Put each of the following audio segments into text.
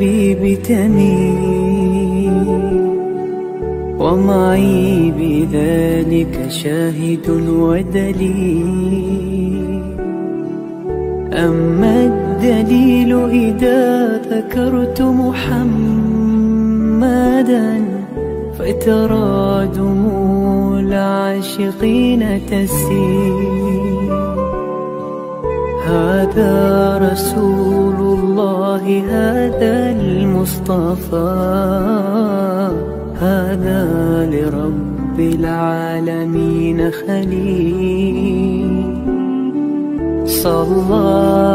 الحبيب تميل، ومعي بذلك شاهد ودليل. أما الدليل إذا ذكرت محمدا فترى دموع العاشقين تسيل. هذا رسول الله، هذا المصطفى، هذا لرب العالمين خليل. صلى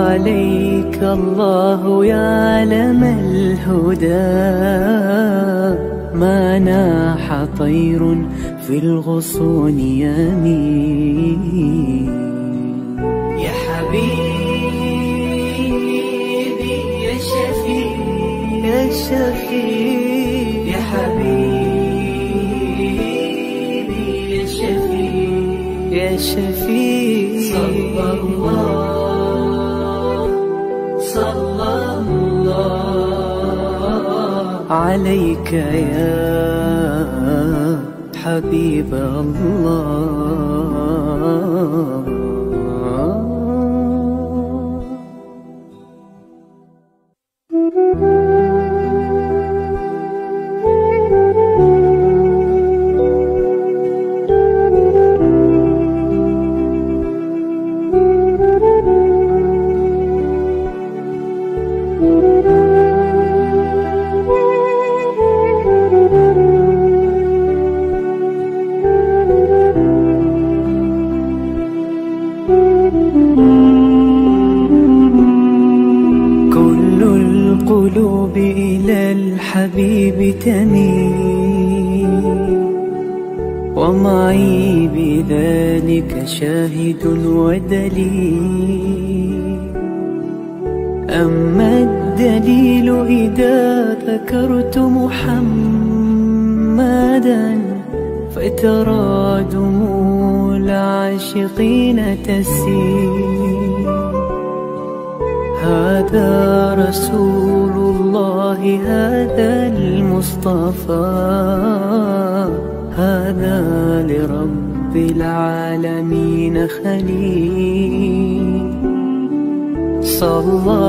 عليك الله يا علم الهدى، ما ناح طير في الغصون يمين. يا حبيبي يا شفيع يا شفيع، يا حبيبي يا شفيع يا شفيع. صلى الله عليك يا حبيب الله. القلوب إلى الحبيب تميل، ومعي بذلك شاهد ودليل. أما الدليل إذا ذكرت محمدا فترى دموع العاشقين تسيل. هذا رسول الله، هذا المصطفى، هذا لرب العالمين خليل. صلى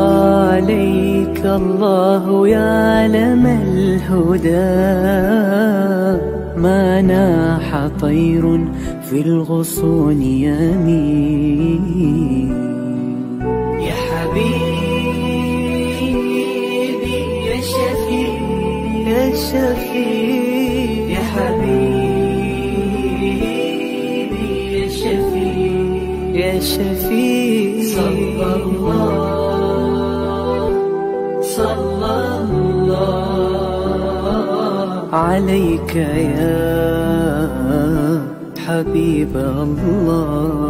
عليك الله يا علم الهدى، ما ناح طير في الغصون يمين. يا حبيبي يا شفيع يا شفيع، يا حبيبي يا شفيع يا شفيع. صلى الله عليك يا حبيب الله.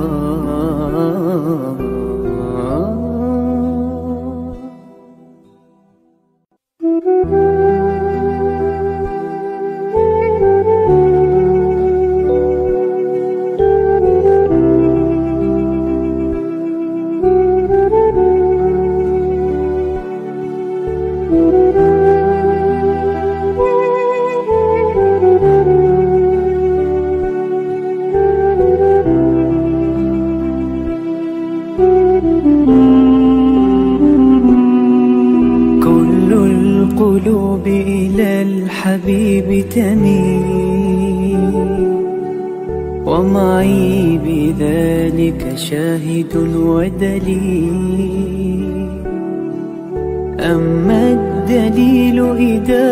القلوب إلى الحبيب تميل، ومعي بذلك شاهد ودليل. أما الدليل إذا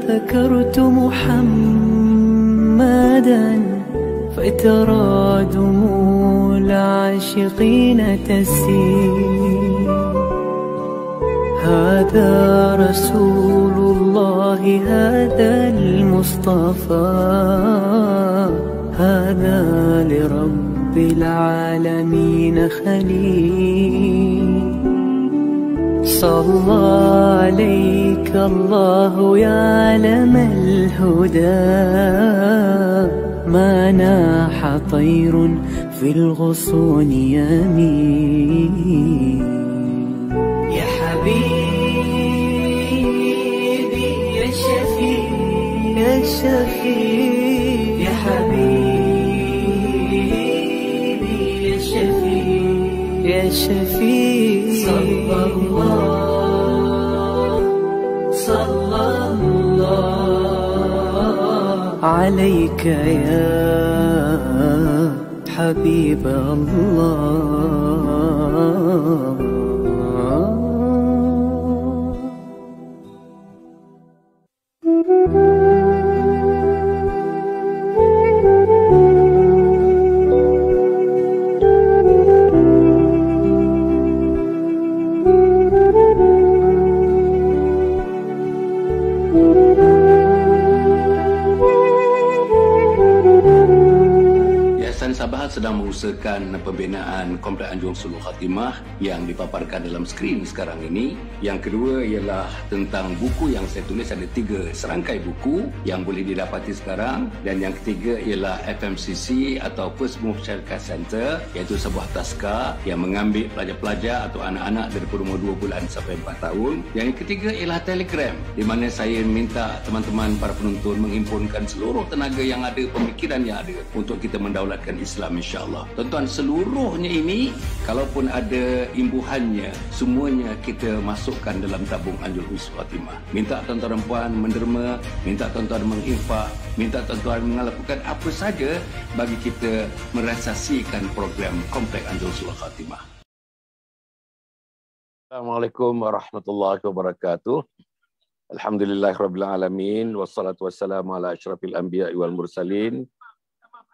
ذكرت محمدا فترى دموع العاشقين تسيل. هذا رسول الله، هذا المصطفى، هذا لرب العالمين خليل. صلى عليك الله يا علم الهدى، ما ناح طير في الغصون يمين. يا حبيبي شفيع صلى الله عليك يا حبيب الله. Sabah sedang mengusahakan pembinaan Komplek Anjung Sulul Khatimah yang dipaparkan dalam skrin sekarang ini. Yang kedua ialah tentang buku yang saya tulis, ada 3 serangkai buku yang boleh didapati sekarang. Dan yang ketiga ialah FMCC atau First Move Childcare Center, iaitu sebuah taska yang mengambil pelajar-pelajar atau anak-anak daripada umur 2 bulan sampai 4 tahun. Yang ketiga ialah Telegram, di mana saya minta teman-teman para penonton menghimpunkan seluruh tenaga yang ada, pemikiran yang ada untuk kita mendaulatkan Islam, insya-Allah. Tuan-tuan, seluruhnya ini kalaupun ada imbuhannya, semuanya kita masukkan dalam tabung Anjung Sulul Khatimah. Minta tuan-tuan dan puan menderma, minta tuan-tuan menginfak, minta tuan-tuan melakukan apa saja bagi kita merasasikan program Komplek Anjung Sulul Khatimah. Assalamualaikum warahmatullahi wabarakatuh. Alhamdulillahirabbil alamin, wassalatu wassalamu ala asyrafil anbiya'i wal mursalin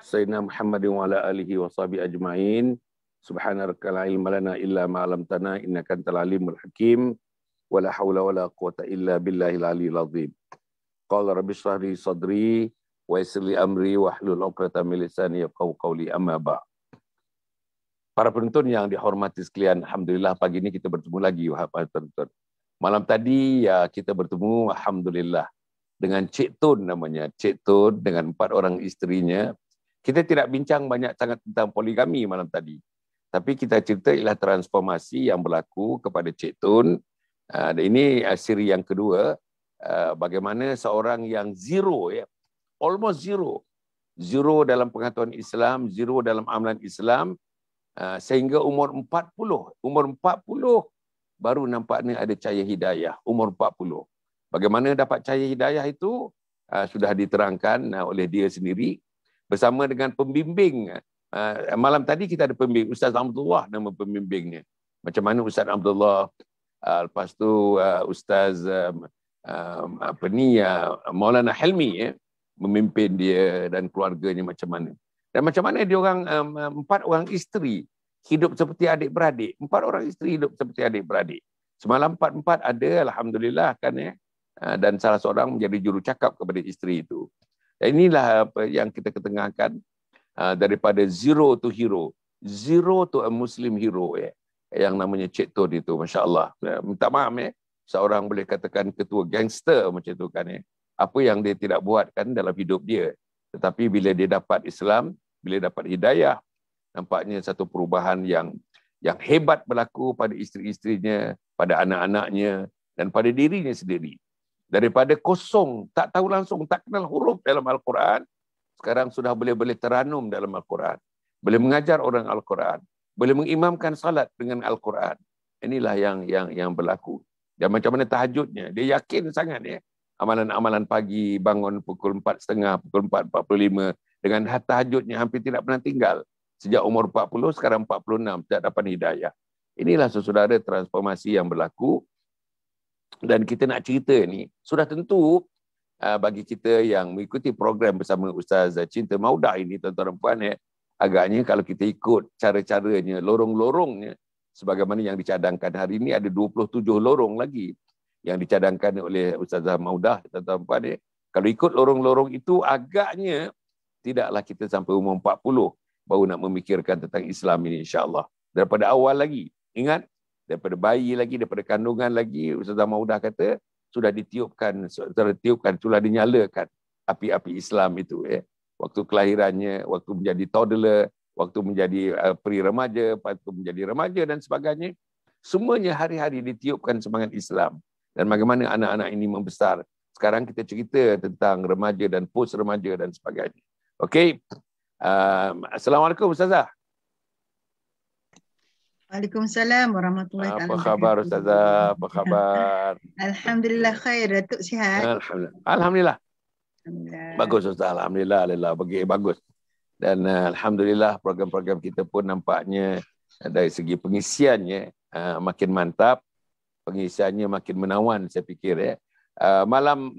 Sayyidina Muhammadin wa ala alihi wa sahbihi ajma'in. Subhanaka la ilma lana illa ma 'allamtana innaka antal alimul hakim. Wa la haula wa la quwwata illa billahil aliyyil azim. Qala rabbi shrah li sadri wa yassir li amri wa hlul 'uqdatam min lisani yafqahu qawli, amma ba'. Para penonton yang dihormati sekalian, alhamdulillah pagi ini kita bertemu lagi wahai penonton. Malam tadi ya kita bertemu alhamdulillah dengan Cik Tun namanya. Cik Tun dengan 4 orang isterinya. Kita tidak bincang banyak sangat tentang poligami malam tadi. Tapi kita cerita ialah transformasi yang berlaku kepada Cik Tun. Ini siri yang kedua. Bagaimana seorang yang zero, ya, almost zero. Zero dalam pengetahuan Islam, zero dalam amalan Islam. Sehingga umur 40. Umur 40 baru nampaknya ada cahaya hidayah. Umur 40. Bagaimana dapat cahaya hidayah itu sudah diterangkan oleh dia sendiri. Bersama dengan pembimbing. Malam tadi kita ada pembimbing, Ustaz Abdullah nama pembimbingnya. Macam mana Ustaz Abdullah, lepas tu Ustaz Maulana Helmi memimpin dia dan keluarganya macam mana. Dan macam mana dia orang 4 orang isteri hidup seperti adik-beradik. 4 orang isteri hidup seperti adik-beradik. Semalam 4 ada, alhamdulillah kan ya. Dan salah seorang menjadi jurucakap kepada isteri itu. Dan inilah apa yang kita ketengahkan daripada zero to hero. Zero to a Muslim hero yang namanya Cik Tun itu, Masya Allah. Minta maaf seorang boleh katakan ketua gangster macam itu kan ya. Apa yang dia tidak buat kan dalam hidup dia. Tetapi bila dia dapat Islam, bila dapat hidayah, nampaknya satu perubahan yang hebat berlaku pada isteri-isterinya, pada anak-anaknya dan pada dirinya sendiri. Daripada kosong, tak tahu langsung, tak kenal huruf dalam Al-Quran, sekarang sudah boleh teranum dalam Al-Quran. Boleh mengajar orang Al-Quran. Boleh mengimamkan salat dengan Al-Quran. Inilah yang berlaku. Dan macam mana tahajudnya. Dia yakin sangat ya. Amalan-amalan pagi, bangun pukul 4.30, pukul 4.45. Dengan tahajudnya hampir tidak pernah tinggal. Sejak umur 40, sekarang 46, tidak dapat hidayah. Inilah saudara transformasi yang berlaku. Dan kita nak cerita ni, sudah tentu bagi kita yang mengikuti program bersama Ustaz Cinta Maudah ini, tuan-tuan dan puan, agaknya kalau kita ikut cara-caranya, lorong-lorongnya, sebagaimana yang dicadangkan hari ini, ada 27 lorong lagi yang dicadangkan oleh Ustazah Maudah, tuan-tuan dan puan. Kalau ikut lorong-lorong itu, agaknya tidaklah kita sampai umur 40 baru nak memikirkan tentang Islam ini, insya-Allah. Daripada awal lagi, ingat, daripada bayi lagi, daripada kandungan lagi, Ustazah Maudah kata, sudah ditiupkan, sudah dinyalakan api-api Islam itu. Waktu kelahirannya, waktu menjadi toddler, waktu menjadi peri remaja, waktu menjadi remaja dan sebagainya. Semuanya hari-hari ditiupkan semangat Islam. Dan bagaimana anak-anak ini membesar. Sekarang kita cerita tentang remaja dan post remaja dan sebagainya. Okey. Assalamualaikum Ustazah. Waalaikumsalam warahmatullahi Apa taala khabar wabarakatuh. Ustazah? Apa khabar? Alhamdulillah khair, Datuk sihat. Alhamdulillah. Alhamdulillah. Alhamdulillah. Bagus Ustaz. Alhamdulillah. Alhamdulillah. Bagus. Dan Alhamdulillah program-program kita pun nampaknya dari segi pengisiannya makin mantap. Pengisiannya makin menawan saya fikir ya. Malam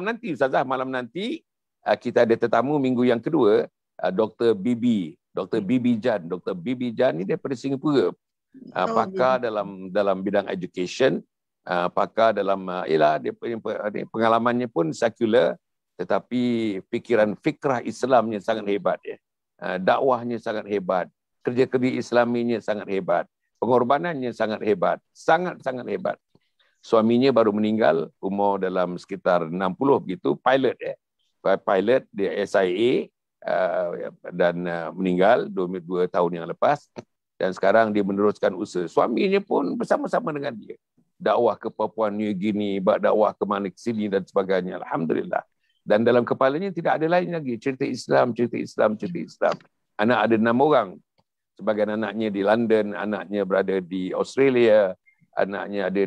nanti Ustazah, malam nanti kita ada tetamu minggu yang kedua, Dr. Bibi Jan. Dr. Bibi Jan ni daripada Singapura. Pakar dalam bidang education, pakar dalam dia pengalamannya pun sekular, tetapi fikrah Islamnya sangat hebat ya. Dakwahnya sangat hebat, kerja-kerja Islaminya sangat hebat, pengorbanannya sangat hebat, sangat hebat. Suaminya baru meninggal, umur dalam sekitar 60 begitu, pilot di SIA dan meninggal 2 tahun yang lepas. Dan sekarang dia meneruskan usaha. Suaminya pun bersama-sama dengan dia. Dakwah ke Papua New Guinea, dakwah ke mana ke sini dan sebagainya. Alhamdulillah. Dan dalam kepalanya tidak ada lain lagi. Cerita Islam. Anak ada 6 orang. Sebagian anaknya di London, anaknya berada di Australia, anaknya ada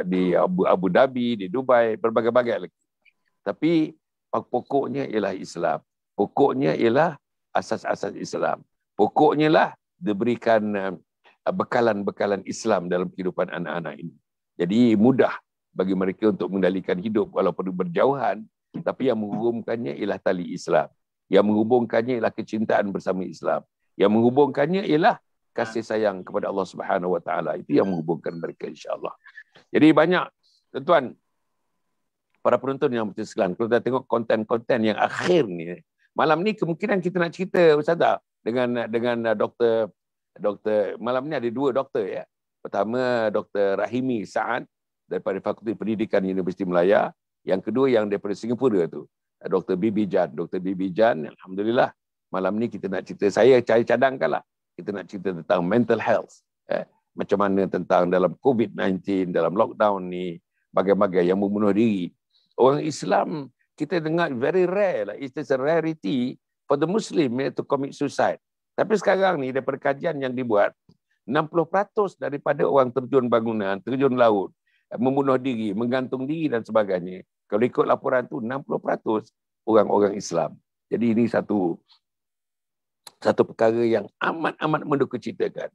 di Abu Dhabi, di Dubai, berbagai-bagai lagi. Tapi pokoknya ialah Islam. Pokoknya ialah asas-asas Islam. Pokoknya lah diberikan bekalan-bekalan Islam dalam kehidupan anak-anak ini. Jadi mudah bagi mereka untuk mengendalikan hidup walaupun berjauhan, tapi yang menghubungkannya ialah tali Islam. Yang menghubungkannya ialah kecintaan bersama Islam. Yang menghubungkannya ialah kasih sayang kepada Allah Subhanahu Wa Taala. Itu yang menghubungkan mereka insya-Allah. Jadi banyak tuan-tuan para penonton yang bersedia sekalian, kalau kita tengok konten-konten yang akhir ni, malam ni kemungkinan kita nak cerita Ustazah dengan doktor malam ni ada 2 doktor ya. Pertama Dr. Rahimi Saad daripada Fakulti Pendidikan Universiti Melaya, yang kedua yang daripada Singapura tu Dr. Bibi Jan. Dr. Bibi Jan, alhamdulillah malam ni kita nak cerita, saya cadangkanlah kita nak cerita tentang mental health. Macam mana tentang dalam COVID-19, dalam lockdown ni, bagai-bagai yang membunuh diri. Orang Islam kita dengar very rare lah. It's a rarity for the Muslim to commit suicide. Tapi sekarang ni daripada kajian yang dibuat, 60% daripada orang terjun bangunan, terjun laut, membunuh diri, menggantung diri dan sebagainya. Kalau ikut laporan tu 60% orang-orang Islam. Jadi ini satu perkara yang amat mendukacitakan.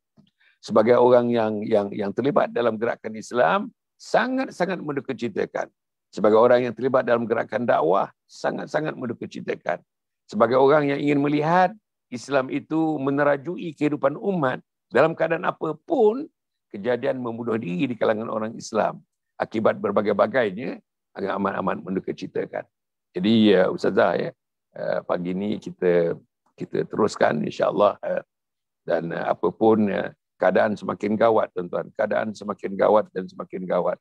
Sebagai orang yang terlibat dalam gerakan Islam, sangat-sangat mendukacitakan. Sebagai orang yang terlibat dalam gerakan dakwah, sangat-sangat mendukacitakan. Sebagai orang yang ingin melihat Islam itu menerajui kehidupan umat dalam keadaan apapun, kejadian membunuh diri di kalangan orang Islam akibat berbagai-bagainya agak amat mendukacitakan. Jadi Ustazah ya, pagi ini kita teruskan insya-Allah, dan apapun keadaan semakin gawat tuan-tuan, keadaan semakin gawat dan semakin gawat.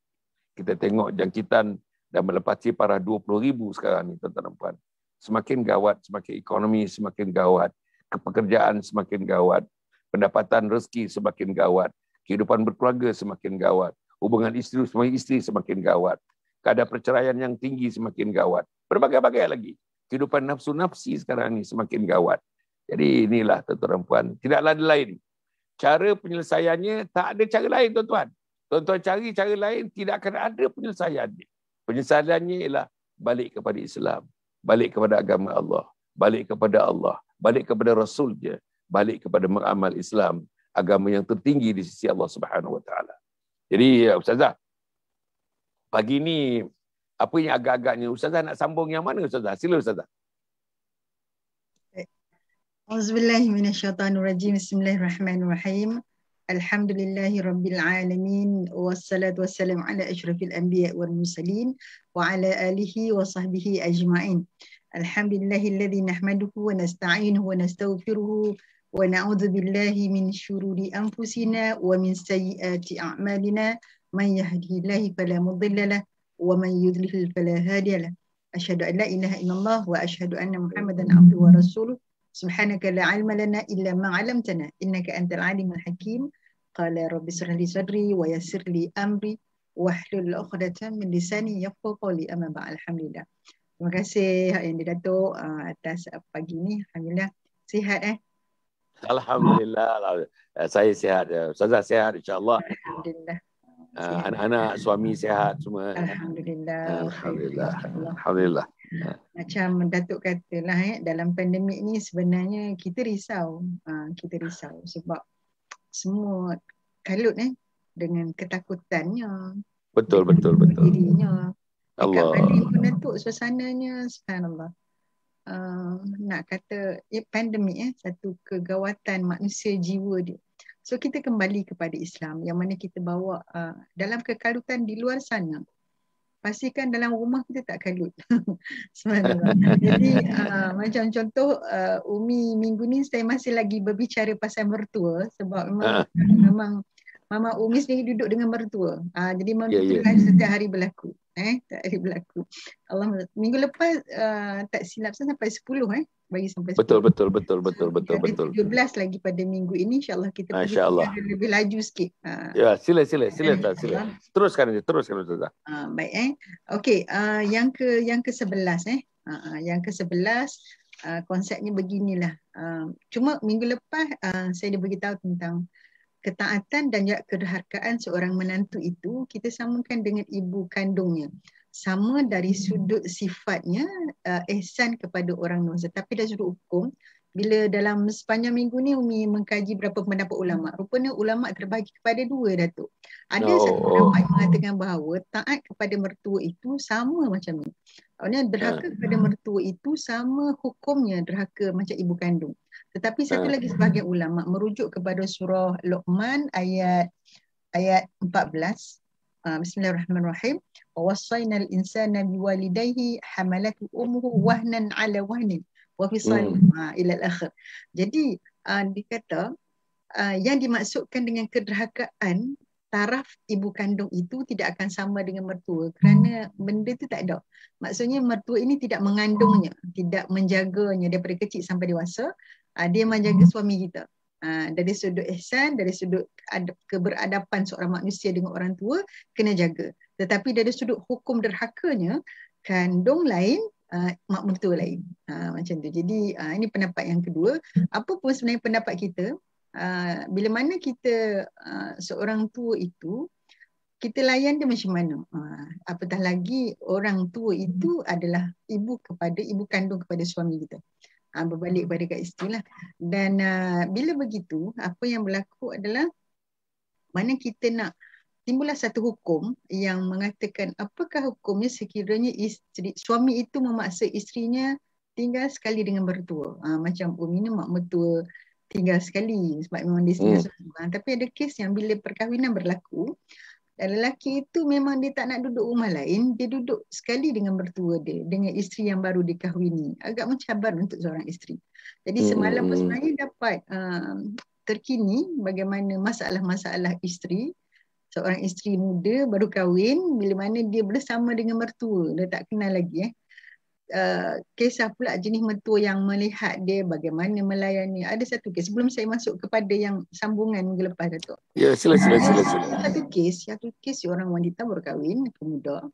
Kita tengok jangkitan dah melepasi parah 20,000 sekarang ni tuan-tuan dan puan. Semakin gawat, semakin ekonomi semakin gawat, pekerjaan semakin gawat, pendapatan rezeki semakin gawat, kehidupan berkeluarga semakin gawat, hubungan isteri semakin gawat, keadaan perceraian yang tinggi semakin gawat, berbagai-bagai lagi. Kehidupan nafsu-nafsi sekarang ni semakin gawat. Jadi inilah tuan-tuan dan puan, tidaklah ada lain. Cara penyelesaiannya tak ada cara lain tuan-tuan. Tuan-tuan cari cara lain, tidak akan ada penyelesaiannya. Penyelesaiannya ialah balik kepada Islam, balik kepada agama Allah, balik kepada Allah, balik kepada Rasul-Nya, balik kepada mengamal Islam, agama yang tertinggi di sisi Allah Subhanahu Wa Taala. Jadi Ustazah, pagi ni apa yang agak-agaknya Ustazah nak sambung yang mana Ustazah? Sila Ustazah. Auzubillahi minasyaitonirrajim. Bismillahirrahmanirrahim. Alhamdulillahi rabbil alamin, wassalatu wassalamu ala asyrafil anbiya wal mursalin wa ala alihi wa sahbihi ajma'in. Alhamdulillahilladzi nahmaduhu wa nasta'inuhu wa nastaghfiruhu wa na'udzu billahi min syururi anfusina wa min sayyiati a'malina. Man yahdihillahu fala mudilla lahu wa man yudlil fala hadiya lahu. Asyhadu an la ilaha illallah wa asyhadu anna Muhammadan abduhu wa rasuluh. Subhanaka la ilma lana illa ma 'allamtana innaka antal alimul hakim. Qala rabbi shrah li sadri wa yassir li amri wahlul 'uqdatam min lisani yafqahu qawli. Amma ba'd. Alhamdulillah. Terima kasih yang Datuk atas pagi ni. Alhamdulillah sihat Alhamdulillah. Saya sihat. Ustazah sihat insya-Allah. Alhamdulillah. Anak-anak, suami sihat semua. Alhamdulillah. Alhamdulillah. InsyaAllah. Alhamdulillah. Macam Datuk katalah dalam pandemik ni sebenarnya kita risau. Kita risau sebab semua kalut dengan ketakutannya. Betul. Dirinya. Dekat Allah. Bali pun Datuk suasananya subhanallah. Nak kata pandemik satu kegawatan manusia jiwa dia. So kita kembali kepada Islam yang mana kita bawa dalam kekalutan di luar sana. Pastikan dalam rumah kita tak kalut. Subhanallah. Jadi macam contoh Umi minggu ni saya masih lagi berbicara pasal mertua sebab memang Mama Umi sendiri duduk dengan mertua. Jadi memang setiap hari berlaku. Setiap hari berlaku. Allah, minggu lepas tak silap saya sampai 10 bagi sampai 10. Betul. 17 lagi pada minggu ini insya-Allah kita pergi lebih laju sikit. Ya, sila. Teruskan Ustazah. Baik Okey, yang ke-11 yang ke-11 konsepnya beginilah. Cuma minggu lepas saya dah beritahu tentang ketaatan dan juga kederhakaan seorang menantu itu kita samakan dengan ibu kandungnya. Sama dari sudut sifatnya ihsan kepada orang luar. Tapi dari sudut hukum, bila dalam sepanjang minggu ni Umi mengkaji berapa pendapat ulama. Rupanya ulama terbagi kepada dua, Datuk. Ada satu pendapat yang mengatakan bahawa taat kepada mertua itu sama macam ni. Maksudnya derhaka kepada mertua itu sama hukumnya derhaka macam ibu kandung. Tetapi satu lagi sebahagian ulama merujuk kepada surah Luqman ayat 14. Bismillahirrahmanirrahim. Wa wassaynal insana biwalidayhi hamalatu ummuhu wahnan ala wahnin wa fisaluhu ila al-akhir. Jadi dikata yang dimaksudkan dengan kederhakaan taraf ibu kandung itu tidak akan sama dengan mertua kerana benda tu tak ada. Maksudnya mertua ini tidak mengandungnya, tidak menjaganya daripada kecil sampai dewasa. Dia menjaga suami kita. Dari sudut ihsan, dari sudut keberadaban seorang manusia dengan orang tua kena jaga. Tetapi dari sudut hukum derhakanya, kandung lain, mak mertua lain. Macam tu. Jadi ini pendapat yang kedua. Apa pun sebenarnya pendapat kita, bila mana kita seorang tua itu, kita layan dia macam mana. Apatah lagi orang tua itu adalah ibu kandung kepada suami kita. Berbalik kepada kat isteri lah. Dan bila begitu, apa yang berlaku adalah mana kita nak timbullah satu hukum yang mengatakan apakah hukumnya sekiranya suami itu memaksa isterinya tinggal sekali dengan mertua. Macam Umi ni mak mertua tinggal sekali sebab memang dia tinggal seorang. Tapi ada kes yang bila perkahwinan berlaku, dan lelaki itu memang dia tak nak duduk rumah lain, dia duduk sekali dengan mertua dia, dengan isteri yang baru dikahwini. Agak mencabar untuk seorang isteri. Jadi semalam pun sebenarnya dapat terkini bagaimana masalah-masalah isteri, seorang isteri muda baru kahwin, bila mana dia bersama dengan mertua, dia tak kenal lagi kisah pula jenis mertua yang melihat dia bagaimana melayani. Ada satu kes sebelum saya masuk kepada yang sambungan minggu lepas, Datuk. Ya, sila. Satu kes seorang wanita baru kahwin, muda.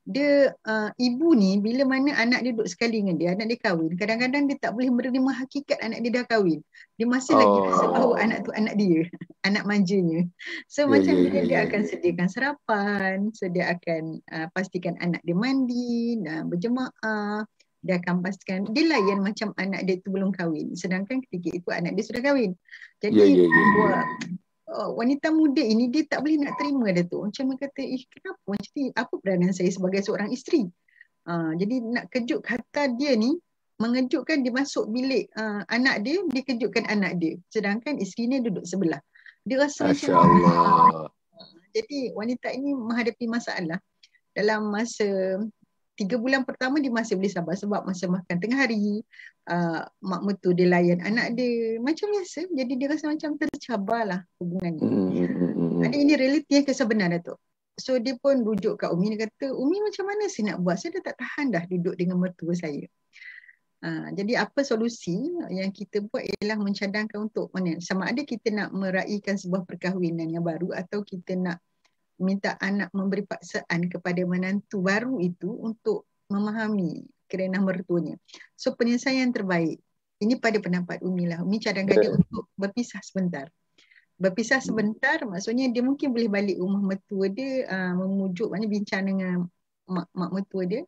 Dia ibu ni bila mana anak dia duduk sekali dengan dia, anak dia kahwin, kadang-kadang dia tak boleh menerima hakikat anak dia dah kahwin. Dia masih lagi rasa bahawa anak tu anak dia, anak manjanya. So macam dia akan sediakan sarapan, dia akan pastikan anak dia mandi, berjemaah, dia akan pastikan dia layan macam anak dia tu belum kahwin, sedangkan ketika itu anak dia sudah kahwin. Jadi wanita muda ini dia tak boleh nak terima dia tu. Macam dia kata, kenapa macam ni? Apa peranan saya sebagai seorang isteri? Jadi nak kejut kata dia ni, mengejutkan dia masuk bilik anak dia kejutkan anak dia. Sedangkan isteri ni duduk sebelah. Dia rasa macam jadi wanita ini menghadapi masalah. Dalam masa 3 bulan pertama dia masih boleh sabar sebab masa makan tengah hari, mak mertua dia layan anak dia macam biasa. Jadi dia rasa macam tercabarlah hubungannya. Ada ini realiti yang sebenar, Datuk. So dia pun rujuk kat Umi, dia kata, Umi macam mana saya nak buat? Saya dah tak tahan dah duduk dengan mertua saya. Jadi apa solusi yang kita buat ialah mencadangkan untuk mana? Sama ada kita nak meraihkan sebuah perkahwinan yang baru atau kita nak minta anak memberi paksaan kepada menantu baru itu untuk memahami kerana mertuanya. So penyelesaian terbaik Ini pada pendapat Umi lah. Umi cadangkan dia untuk berpisah sebentar. Berpisah sebentar maksudnya dia mungkin boleh balik rumah mertua dia, memujuk, maknanya bincang dengan mak mertua dia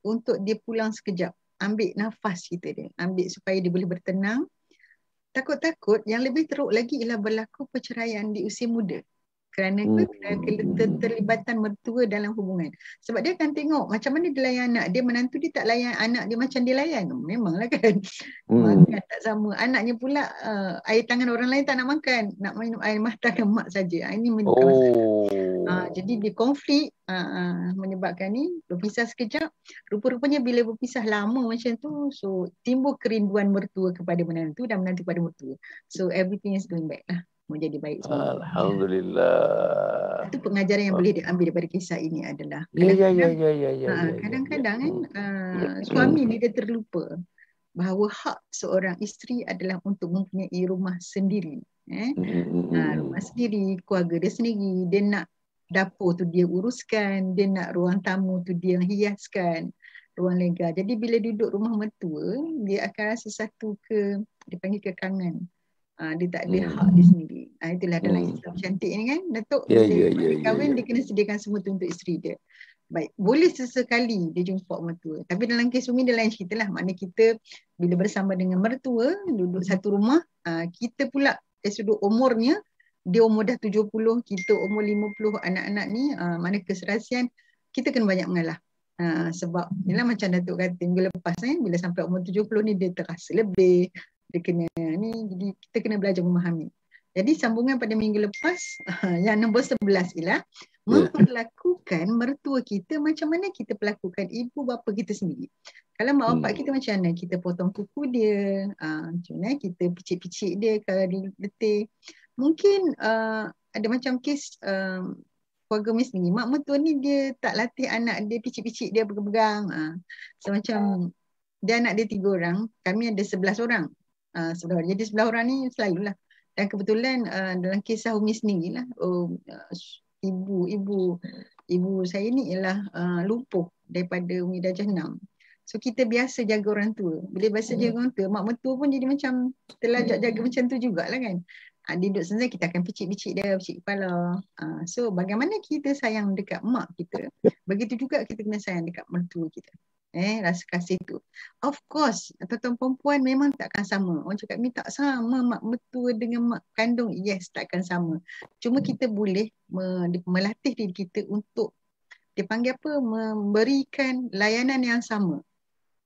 untuk dia pulang sekejap. Ambil nafas kita dia. Ambil supaya dia boleh bertenang. Takut-takut yang lebih teruk lagi ialah berlaku perceraian di usia muda. Kerana keterlibatan mertua dalam hubungan. Sebab dia akan tengok macam mana dia layan anak dia, menantu dia tak layan anak dia macam dia layan. Memanglah kan. Makan tak sama. Anaknya pula air tangan orang lain tak nak makan. Nak minum air mata tangan mak saja. Ini menyebabkan masalah. Jadi dia konflik menyebabkan ni berpisah sekejap. Rupa-rupanya bila berpisah lama macam tu, so timbul kerinduan mertua kepada menantu dan menantu kepada mertua. So everything is going back lah. Menjadi baik semua. Alhamdulillah. Itu pengajaran yang boleh diambil daripada kisah ini adalah kadang-kadang kan suami ni dia terlupa bahawa hak seorang isteri adalah untuk mempunyai rumah sendiri. Rumah sendiri, keluarga dia sendiri. Dia nak dapur tu dia uruskan, dia nak ruang tamu tu dia hiaskan, ruang lega. Jadi bila duduk rumah mertua, dia akan rasa satu dipanggil kekangan. Dia tak ada hak dia sendiri. Itulah dalam Islam cantik ni kan, Datuk. Bila kahwin dia kena sediakan semua tu untuk isteri dia. Baik, boleh sesekali dia jumpa mertua. Tapi dalam kes Umi dia lain cerita lah. Maknanya kita bila bersama dengan mertua, duduk satu rumah, kita pula dari sudut umurnya, dia umur dah 70, kita umur 50, anak-anak ni, mana keserasian, kita kena banyak mengalah. Sebab ialah macam Datuk kata minggu lepas bila sampai umur 70 ni dia terasa lebih, dia kena ni, jadi kita kena belajar memahami. Jadi sambungan pada minggu lepas yang nombor 11 ialah memperlakukan mertua kita macam mana kita perlakukan ibu bapa kita sendiri. Kalau mak bapak kita macam mana, kita potong kuku dia, macam mana kita picit-picit dia kalau dia letih. Mungkin ada macam kes keluarga Umi sendiri, mak mertua ni dia tak latih anak dia picit-picit dia pegang-pegang. So macam dia anak dia 3 orang, kami ada 11 orang. Jadi 11 orang ni selalulah. Dan kebetulan dalam kisah Umi sendiri lah, ibu saya ni ialah lumpuh daripada Umi darjah 6. So kita biasa jaga orang tua. Bila biasa jaga orang tua, mak mertua pun jadi macam terlajak jaga macam tu jugalah kan. Dia duduk sebenarnya kita akan picit-picit dia, picit kepala. So bagaimana kita sayang dekat mak kita, begitu juga kita kena sayang dekat mertua kita. Rasa kasih tu. Of course, tuan-tuan perempuan memang takkan sama. Orang cakap ni tak sama mak mertua dengan mak kandung. Yes, takkan sama. Cuma kita boleh melatih diri kita untuk dipanggil apa? Memberikan layanan yang sama.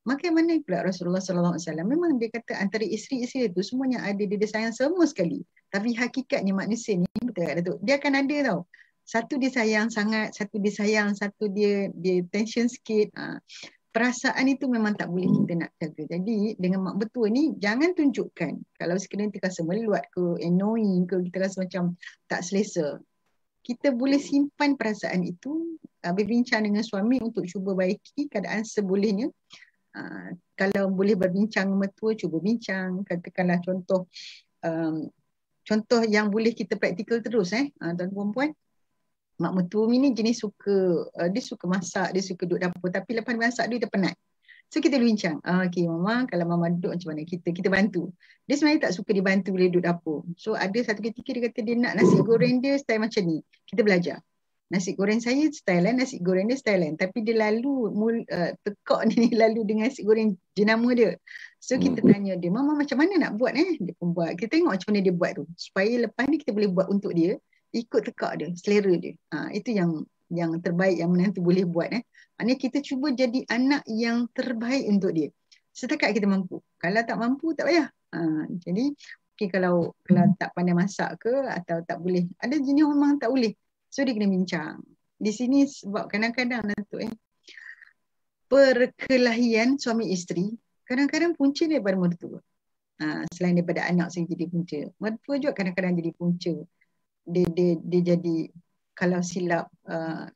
Maka mana pula Rasulullah SAW memang dia kata antara isteri-isteri itu semuanya ada dia sayang semua sekali. Tapi hakikatnya manusia ni betul tak Datuk? Dia akan ada tau. Satu dia sayang sangat, satu dia sayang, satu dia tension sikit. Perasaan itu memang tak boleh kita nak jaga. Jadi dengan mak mertua ni jangan tunjukkan. Kalau sekiranya kita rasa meluat ke, annoying ke, kita rasa macam tak selesa, kita boleh simpan perasaan itu, berbincang dengan suami untuk cuba baiki keadaan sebolehnya. Kalau boleh berbincang dengan mertua, cuba bincang. Katakanlah contoh yang boleh kita praktikal terus tuan perempuan. Mak mertua ni jenis dia suka masak, dia suka duduk dapur, tapi lepas masak dia penat. So kita bincang, okay mama, kalau mama duduk macam mana kita bantu. Dia sebenarnya tak suka dibantu bila duduk dapur. So ada satu ketika dia kata dia nak nasi goreng dia style macam ni. Kita belajar. Nasi goreng saya style lain, nasi goreng dia style lain. Tapi dia lalu tekak ni lalu dengan nasi goreng jenama dia. So kita tanya dia, mama macam mana nak buat Dia pun buat. Kita tengok macam mana dia buat tu. Supaya lepas ni kita boleh buat untuk dia, ikut tekak dia, selera dia. Itu yang terbaik yang menantu boleh buat. Maknanya kita cuba jadi anak yang terbaik untuk dia. Setakat kita mampu. Kalau tak mampu, tak payah. Jadi, okay, kalau tak pandai masak ke atau tak boleh. Ada jenis memang tak boleh. So, dia kena bincang. Di sini sebab kadang-kadang perkelahian suami isteri, kadang-kadang punca daripada mertua. Selain daripada anak sendiri dia punca. Mertua juga kadang-kadang jadi punca. Dia jadi kalau silap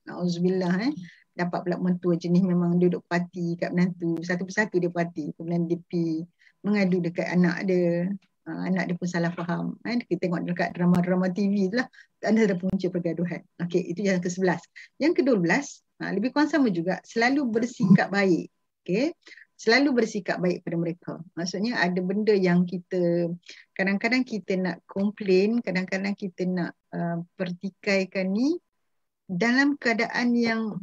na'udzubillah dapat pula mentua jenis memang dia duduk parti kat menantu, satu persatu dia parti, kemudian dia pergi mengadu dekat anak dia, anak dia pun salah faham. Kita tengok dekat drama-drama TV tu lah, ada punca pergaduhan. Okey, itu yang ke-11. Yang ke-12 lebih kurang sama juga, selalu bersikap baik. Okey, selalu bersikap baik pada mereka. Maksudnya ada benda yang kita kadang-kadang kita nak komplain, kadang-kadang kita nak pertikaikan ni dalam keadaan yang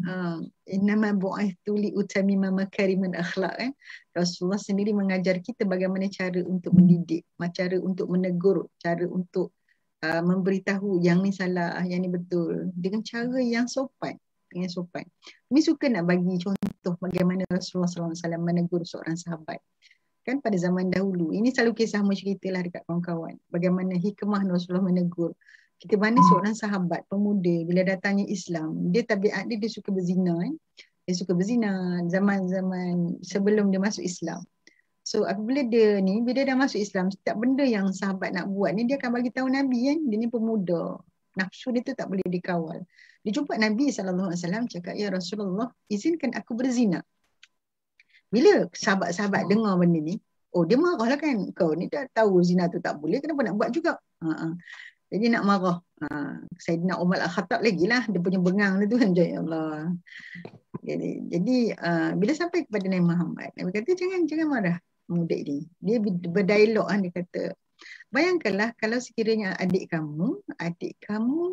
innama bu'ithtu li utamima makarimal akhlak, kan. Rasulullah sendiri mengajar kita bagaimana cara untuk mendidik, cara untuk menegur, cara untuk memberitahu yang ni salah, yang ni betul dengan cara yang sopan, dengan sopan. Kami suka nak bagi contoh bagaimana Rasulullah SAW menegur seorang sahabat. Kan pada zaman dahulu, ini selalu kisah cerita lah dekat kawan-kawan, bagaimana hikmah Rasulullah menegur. Kita mana seorang sahabat pemuda bila datangnya Islam, dia tabiat dia suka berzina, kan. Dia suka berzina zaman-zaman sebelum dia masuk Islam. So apabila dia ni, bila dia dah masuk Islam, setiap benda yang sahabat nak buat ni dia akan bagi tahu Nabi, kan. Dia ni pemuda, nafsu dia tu tak boleh dikawal. Dia jumpa Nabi SAW, cakap, ya Rasulullah, izinkan aku berzina. Bila sahabat-sahabat dengar benda ni, oh dia marah lah, kan. Kau ni dah tahu zina tu tak boleh, kenapa nak buat juga? Jadi nak marah. Sayyidina Umar Al-Khattab lagi lah, dia punya bengang tu kan, ya Allah. Jadi bila sampai kepada Nabi Muhammad, Nabi kata jangan marah muda ni. Dia berdialog, dia kata, bayangkanlah kalau sekiranya adik kamu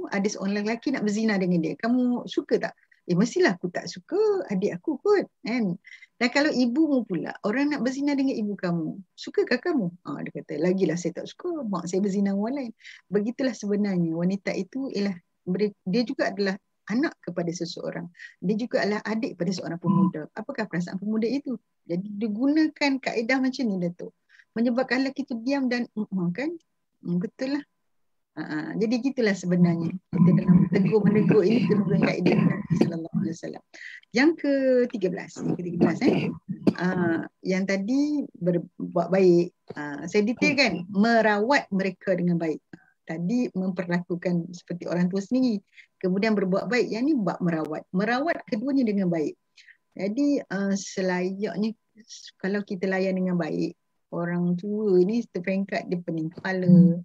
ada seorang lelaki nak berzina dengan dia, kamu suka tak? Mestilah aku tak suka adik aku kot, kan. Dan kalau ibumu pula, orang nak berzina dengan ibu kamu, sukakah kamu? Dia kata, lagilah saya tak suka, mak saya berzina dengan orang lain. Begitulah sebenarnya wanita itu ialah, dia juga adalah anak kepada seseorang. Dia juga adalah adik pada seorang pemuda. Apakah perasaan pemuda itu? Jadi digunakan kaedah macam ni, Datuk, menyebabkan lelaki itu diam dan kan? Betul lah. Jadi gitulah sebenarnya kita dalam tegur-menegur ini kemudian kaedah Nabi sallallahu alaihi wasallam. Yang ke-13, yang tadi berbuat baik, saya detailkan merawat mereka dengan baik. Tadi memperlakukan seperti orang tua sendiri, kemudian berbuat baik, yang ni bab merawat keduanya dengan baik. Jadi selayaknya kalau kita layan dengan baik, orang tua ni terpengkat, dia pening kepala,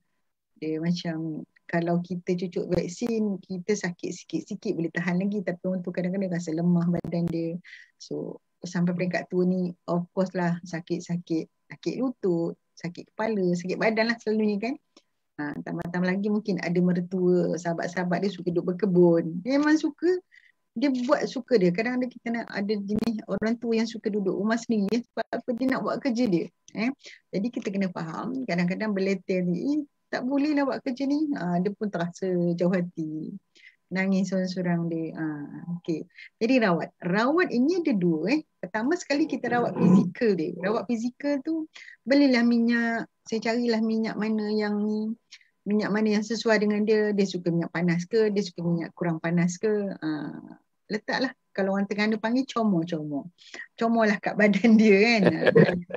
dia macam kalau kita cucuk vaksin, kita sakit sikit-sikit boleh tahan lagi, tapi orang tu kadang-kadang rasa lemah badan dia. So sampai peringkat tua ni, of course lah sakit lutut, sakit kepala, sakit badan lah selalunya, kan. Tambah-tambah lagi mungkin ada mertua, sahabat-sahabat dia suka duduk berkebun, dia memang suka, dia buat suka dia. Kadang-kadang kita nak ada jenis orang tua yang suka duduk rumah sendiri, sebab apa, dia nak buat kerja dia. Jadi kita kena faham, kadang-kadang beletel ni, tak boleh lah buat kerja ni. Dia pun terasa jauh hati, nangis sorang-sorang dia. Okay. Jadi rawat ini ada dua. Pertama sekali kita rawat fizikal dia. Rawat fizikal tu, belilah minyak, saya carilah minyak mana yang sesuai dengan dia. Dia suka minyak panas ke, dia suka minyak kurang panas ke, letaklah. Kalau orang Terengganu panggil comolah kat badan dia, kan.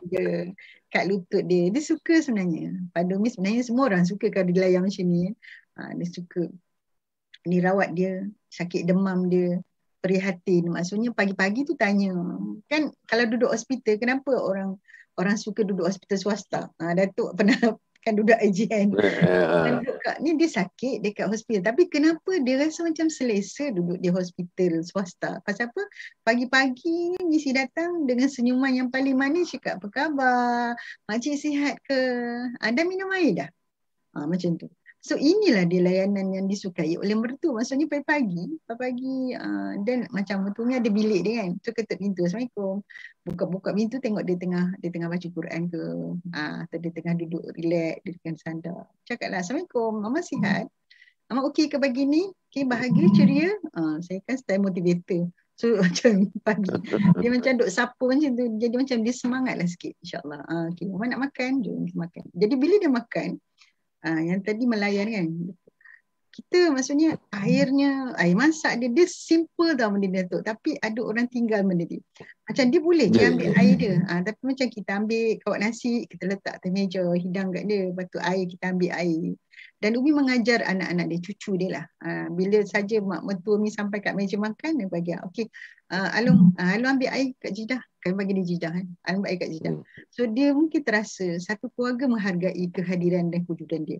Dia kat lutut dia. Dia suka sebenarnya. Pada umi sebenarnya semua orang suka kalau dilayan macam ni. Dia suka. Ni rawat dia, sakit demam dia, prihatin. Maksudnya pagi-pagi tu tanya, kan kalau duduk hospital, kenapa orang suka duduk hospital swasta? Datuk pernah kan duduk IGN. Duduk kat ni, dia sakit dekat hospital, tapi kenapa dia rasa macam selesa duduk di hospital swasta? Pasal apa? Pagi-pagi ni mesti datang dengan senyuman yang paling manis, cakap, apa khabar? Makcik sihat ke? Ada minum air dah? Macam tu. So inilah dia layanan yang disukai oleh mertua. Maksudnya pagi-pagi dan macam mertuanya ada bilik dia, kan. So ketuk pintu, Assalamualaikum. Buka pintu, tengok dia tengah baca Quran ke, atau dia tengah duduk relax, dia tengah sandar. Cakaplah, Assalamualaikum, Mama sihat? Mama okey ke pagi ni? Okey, bahagia, ceria? Saya kan style motivator. So macam pagi dia macam duk sapa macam tu, jadi macam dia semangat lah sikit, insyaAllah. Okey, Mama nak makan, jom makan. Jadi bila dia makan, yang tadi melayan, kan, kita maksudnya air masak dia simple tau benda dia tu, tapi ada orang tinggal benda dia. Macam dia boleh je ambil air dia, tapi macam kita ambil kawat nasi, kita letak atas meja, hidang kat dia, lepas tu air, kita ambil air. Dan Umi mengajar anak-anak dia, cucu dia lah, bila saja mak mertua Umi sampai kat meja makan, dia bagi, okey, Alung ambil air kat jidah, kami bagi dia jidah, kan, Alung ambil air kat jidah. So dia mungkin terasa satu keluarga menghargai kehadiran dan wujudan dia.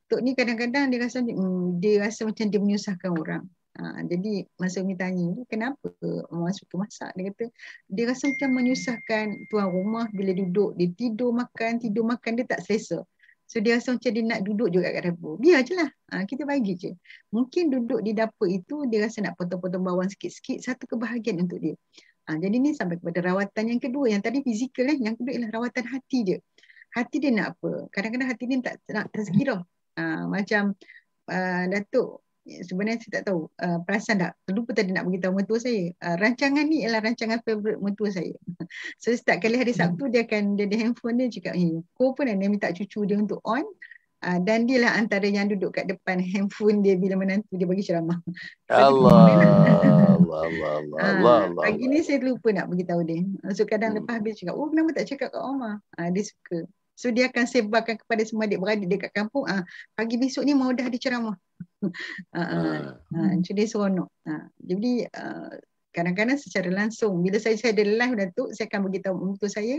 Tok ni kadang-kadang dia rasa macam dia menyusahkan orang. Jadi masa Umi tanya, kenapa Mama suka masak? Dia kata, dia rasa macam menyusahkan tuan rumah bila duduk. Dia tidur makan, dia tak selesa. So dia rasa macam dia nak duduk juga kat dapur. Biar je lah. Kita bagi je. Mungkin duduk di dapur itu, dia rasa nak potong-potong bawang sikit-sikit, satu kebahagiaan untuk dia. Jadi ni sampai kepada rawatan yang kedua. Yang tadi fizikal, yang kedua ialah rawatan hati dia. Hati dia nak apa? Kadang-kadang hati dia tak nak tazkirah. Macam Datuk, sebenarnya saya tak tahu, perasan tak? Lupa tadi nak beritahu mertua saya. Rancangan ni ialah rancangan favourite mertua saya. So setiap kali hari Sabtu dia ada handphone dia cakap, kau pun dia minta cucu dia untuk on. Dan dia lah antara yang duduk kat depan handphone dia bila menantu dia bagi ceramah. Allah. Pagi ni saya lupa nak beritahu dia. So kadang lepas habis cakap, kenapa tak cakap kat Oma? Dia suka. So dia akan sebarkan kepada semua adik-beradik dekat kampung. Pagi besok ni mau dah ada ceramah. So dia seronok. Jadi kadang-kadang secara langsung bila saya ada live Datuk, saya akan beritahu untuk saya.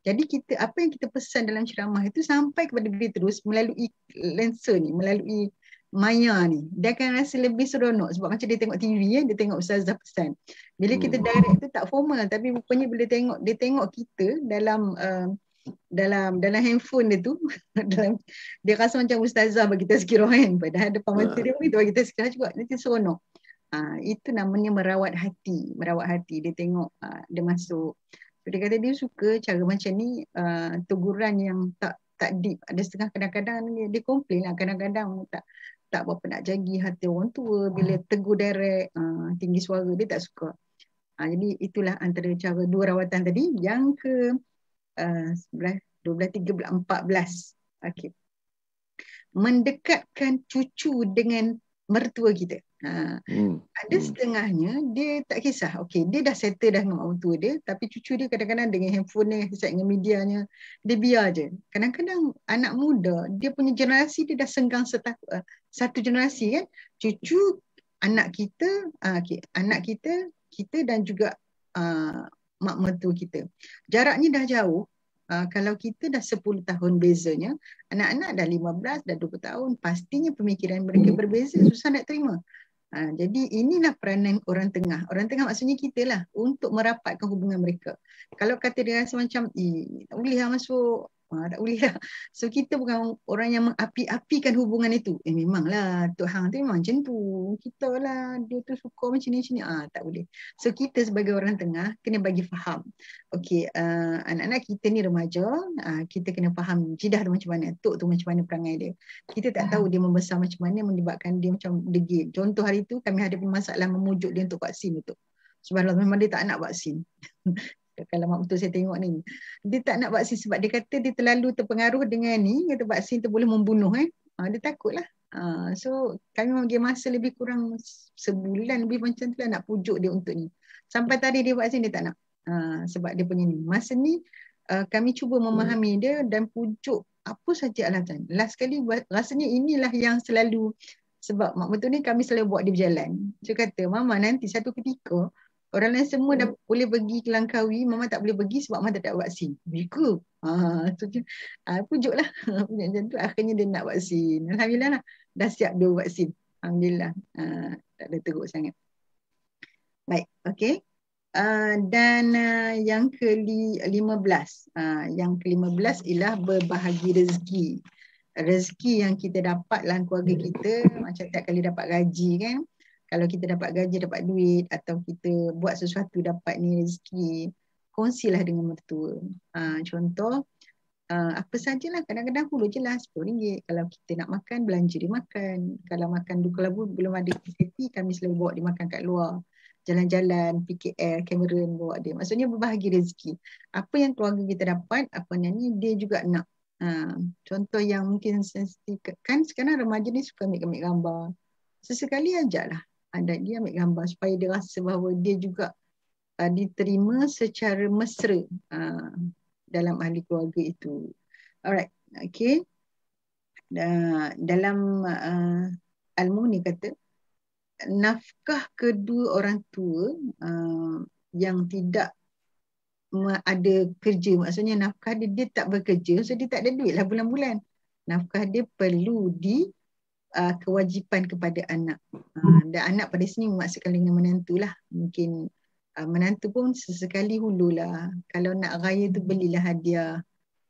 Jadi apa yang kita pesan dalam ceramah itu sampai kepada dia terus melalui lensa ni, melalui maya ni. Dia akan rasa lebih seronok sebab macam dia tengok TV, dia tengok ustazah pesan. Bila kita direct tu tak formal, tapi rupanya bila dia tengok kita dalam handphone dia tu, dia rasa macam ustazah bagi tazkirah kan. Padahal depan mata dia pun kita bagi tazkirah juga. Nanti seronok. Itu namanya merawat hati. Dia tengok dia masuk. Dia kata dia suka cara macam ni, teguran yang tak deep. Ada setengah kadang-kadang dia komplain lah, kadang-kadang tak berapa nak jagi hati orang tua bila tegur direct, tinggi suara, dia tak suka. Jadi itulah antara cara dua rawatan tadi. Yang ke 11, 12, 13, 14. Okay. Mendekatkan cucu dengan mertua kita. Ada setengahnya dia tak kisah. Okay, dia dah settle dah dengan orang tua dia, tapi cucu dia kadang-kadang dengan handphone dia, dengan medianya, dia biar je. Kadang-kadang anak muda, dia punya generasi dia dah senggang satu generasi kan. Cucu anak kita, kita dan juga mak mertua kita. Jaraknya dah jauh. Kalau kita dah 10 tahun bezanya, anak-anak dah 15, dah 20 tahun, pastinya pemikiran mereka berbeza, susah nak terima. Jadi inilah peranan orang tengah. Orang tengah maksudnya kita lah, untuk merapatkan hubungan mereka. Kalau kata dia rasa macam, tak boleh lah masuk, tak boleh lah. So kita bukan orang yang mengapi-apikan hubungan itu. Memanglah Tok Hang tu memang macam tu. Kita lah, dia tu suka macam ni. Tak boleh. So kita sebagai orang tengah kena bagi faham. Okey, anak-anak kita ni remaja, kita kena faham jidah tu macam mana, Tok tu macam mana perangai dia. Kita tak tahu dia membesar macam mana, menyebabkan dia macam degil. Contoh hari tu kami hadapi masalah memujuk dia untuk vaksin tu. Subhanallah, memang dia tak nak vaksin. Kalau mak betul saya tengok ni, dia tak nak vaksin sebab dia kata dia terlalu terpengaruh dengan ni, kata vaksin tu boleh membunuh dia takut lah. So kami bagi masa lebih kurang sebulan lebih macam tu lah nak pujuk dia untuk ni. Sampai tadi dia vaksin dia tak nak. Sebab dia punya ni. Masa ni kami cuba memahami dia dan pujuk apa saja alatan. Last kali rasanya inilah yang selalu, sebab mak betul ni kami selalu buat dia berjalan. Dia kata, Mama nanti satu ketika orang lain semua dah boleh pergi ke Langkawi, Mama tak boleh pergi sebab Mama tak ada vaksin. Begitu. Pujuklah. Macam tu akhirnya dia nak vaksin. Alhamdulillah lah. Dah siap dia vaksin. Alhamdulillah. Tak ada teruk sangat. Baik. Okay. Dan yang ke-15. Yang ke-15 ialah berbahagi rezeki. Rezeki yang kita dapat dalam keluarga kita, macam tiap kali dapat gaji kan. Kalau kita dapat gaji, dapat duit, atau kita buat sesuatu dapat ni rezeki, kongsilah dengan mertua. Contoh, apa sajalah, kadang-kadang hulu je lah RM10. Kalau kita nak makan, belanja dia makan. Kalau makan kalau belum ada aktiviti, kami selalu bawa dia makan kat luar. Jalan-jalan, PKL, Cameron, bawa dia. Maksudnya berbahagi rezeki. Apa yang keluarga kita dapat, apa ni dia juga nak. Contoh yang mungkin sensitif, kan sekarang remaja ni suka ambil gambar. Sesekali ajaklah adat dia ambil gambar supaya dia rasa bahawa dia juga diterima secara mesra dalam ahli keluarga itu. Alright, okay. Dalam Al-Mughni kata, nafkah kedua orang tua yang tidak ada kerja, maksudnya nafkah dia tak bekerja, so dia tak ada duit lah bulan-bulan. Nafkah dia perlu kewajipan kepada anak. Dan anak pada sini maksudkan dengan menantu lah. Mungkin menantu pun sesekali hululah. Kalau nak raya tu belilah hadiah.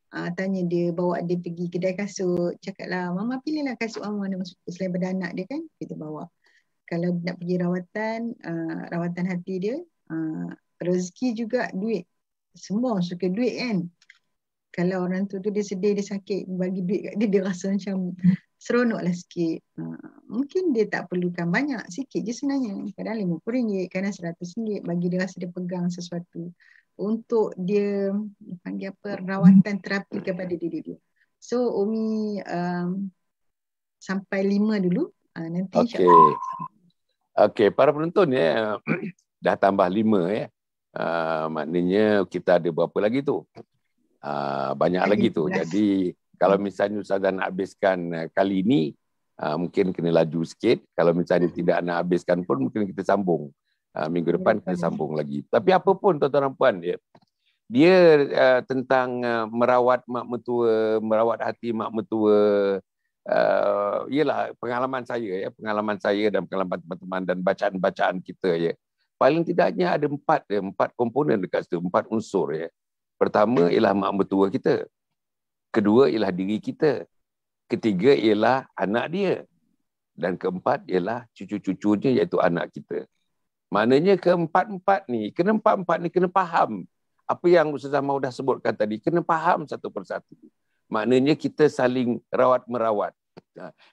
Tanya dia, bawa dia pergi kedai kasut, cakaplah, mama pilihlah kasut mama nak masuk selain pada anak dia kan, kita bawa. Kalau nak pergi rawatan hati dia, rezeki juga duit. Semua suka duit kan. Kalau orang tu dia sedih, dia sakit, bagi duit kat dia, dia rasa macam seronoklah sikit. Mungkin dia tak perlukan banyak, sikit je sebenarnya. Kadang RM50, kadang RM100, bagi dia rasa dia pegang sesuatu untuk dia panggil apa, rawatan terapi kepada diri dia. So Umi sampai 5 dulu. Nanti insyaAllah. Okey, para penonton ya, dah tambah 5 ya. Maknanya kita ada berapa lagi tu? Banyak lagi tu. Jadi kalau misalnya Ustazah nak habiskan kali ini, mungkin kena laju sikit. Kalau misalnya tidak nak habiskan pun, mungkin kita sambung. Minggu depan kita sambung lagi. Tapi apa pun tuan-tuan dan puan, dia tentang merawat mak mertua, merawat hati mak mertua. Ialah pengalaman saya dan pengalaman teman-teman dan bacaan-bacaan kita ya. Paling tidaknya ada 4 komponen dekat situ, 4 unsur ya. Pertama ialah mak mertua kita. Kedua ialah diri kita. Ketiga ialah anak dia. Dan keempat ialah cucu-cucunya iaitu anak kita. Maknanya keempat-empat ni kena faham. Apa yang Ustazah Mau dah sebutkan tadi, kena faham satu persatu. Maknanya kita saling rawat-merawat.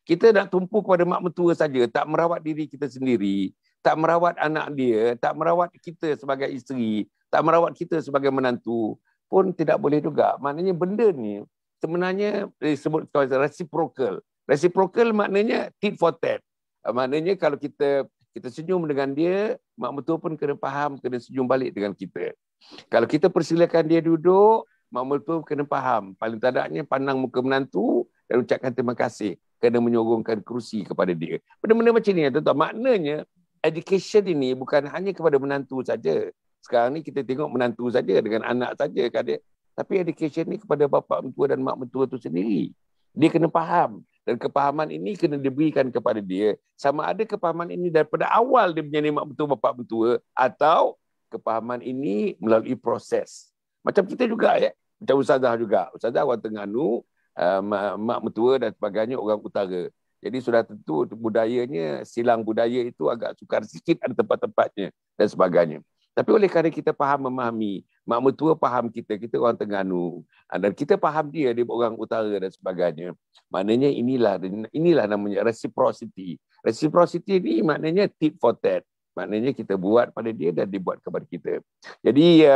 Kita nak tumpu kepada mak mertua saja, tak merawat diri kita sendiri, tak merawat anak dia, tak merawat kita sebagai isteri, tak merawat kita sebagai menantu, pun tidak boleh juga. Maknanya benda ni sebenarnya disebut reciprocal. Reciprocal maknanya tit for tat. Maknanya kalau kita senyum dengan dia, mak mertua pun kena faham, kena senyum balik dengan kita. Kalau kita persilakan dia duduk, mak mertua kena faham. Paling tidaknya pandang muka menantu dan ucapkan terima kasih kerana menyorongkan kerusi kepada dia. Benda-benda macam ni, tuan-tuan. Maknanya education ini bukan hanya kepada menantu saja. Sekarang ni kita tengok menantu saja dengan anak saja kan dia. Tapi education ni kepada bapa mentua dan mak mentua tu sendiri. Dia kena faham. Dan kepahaman ini kena diberikan kepada dia. Sama ada kepahaman ini daripada awal dia menjadi mak mentua, bapa mentua, atau kepahaman ini melalui proses. Macam kita juga ya. Macam Ustazah juga. Ustazah orang Terengganu, mak mentua dan sebagainya orang utara. Jadi sudah tentu budayanya, silang budaya itu agak sukar sikit ada tempat-tempatnya dan sebagainya. Tapi oleh kerana kita faham memahami, mak mertua faham kita orang Terengganu, dan kita faham dia orang utara dan sebagainya. Maknanya inilah namanya reciprocity. Reciprocity ni maknanya tit for tat. Maknanya kita buat pada dia dan dibuat kepada kita. Jadi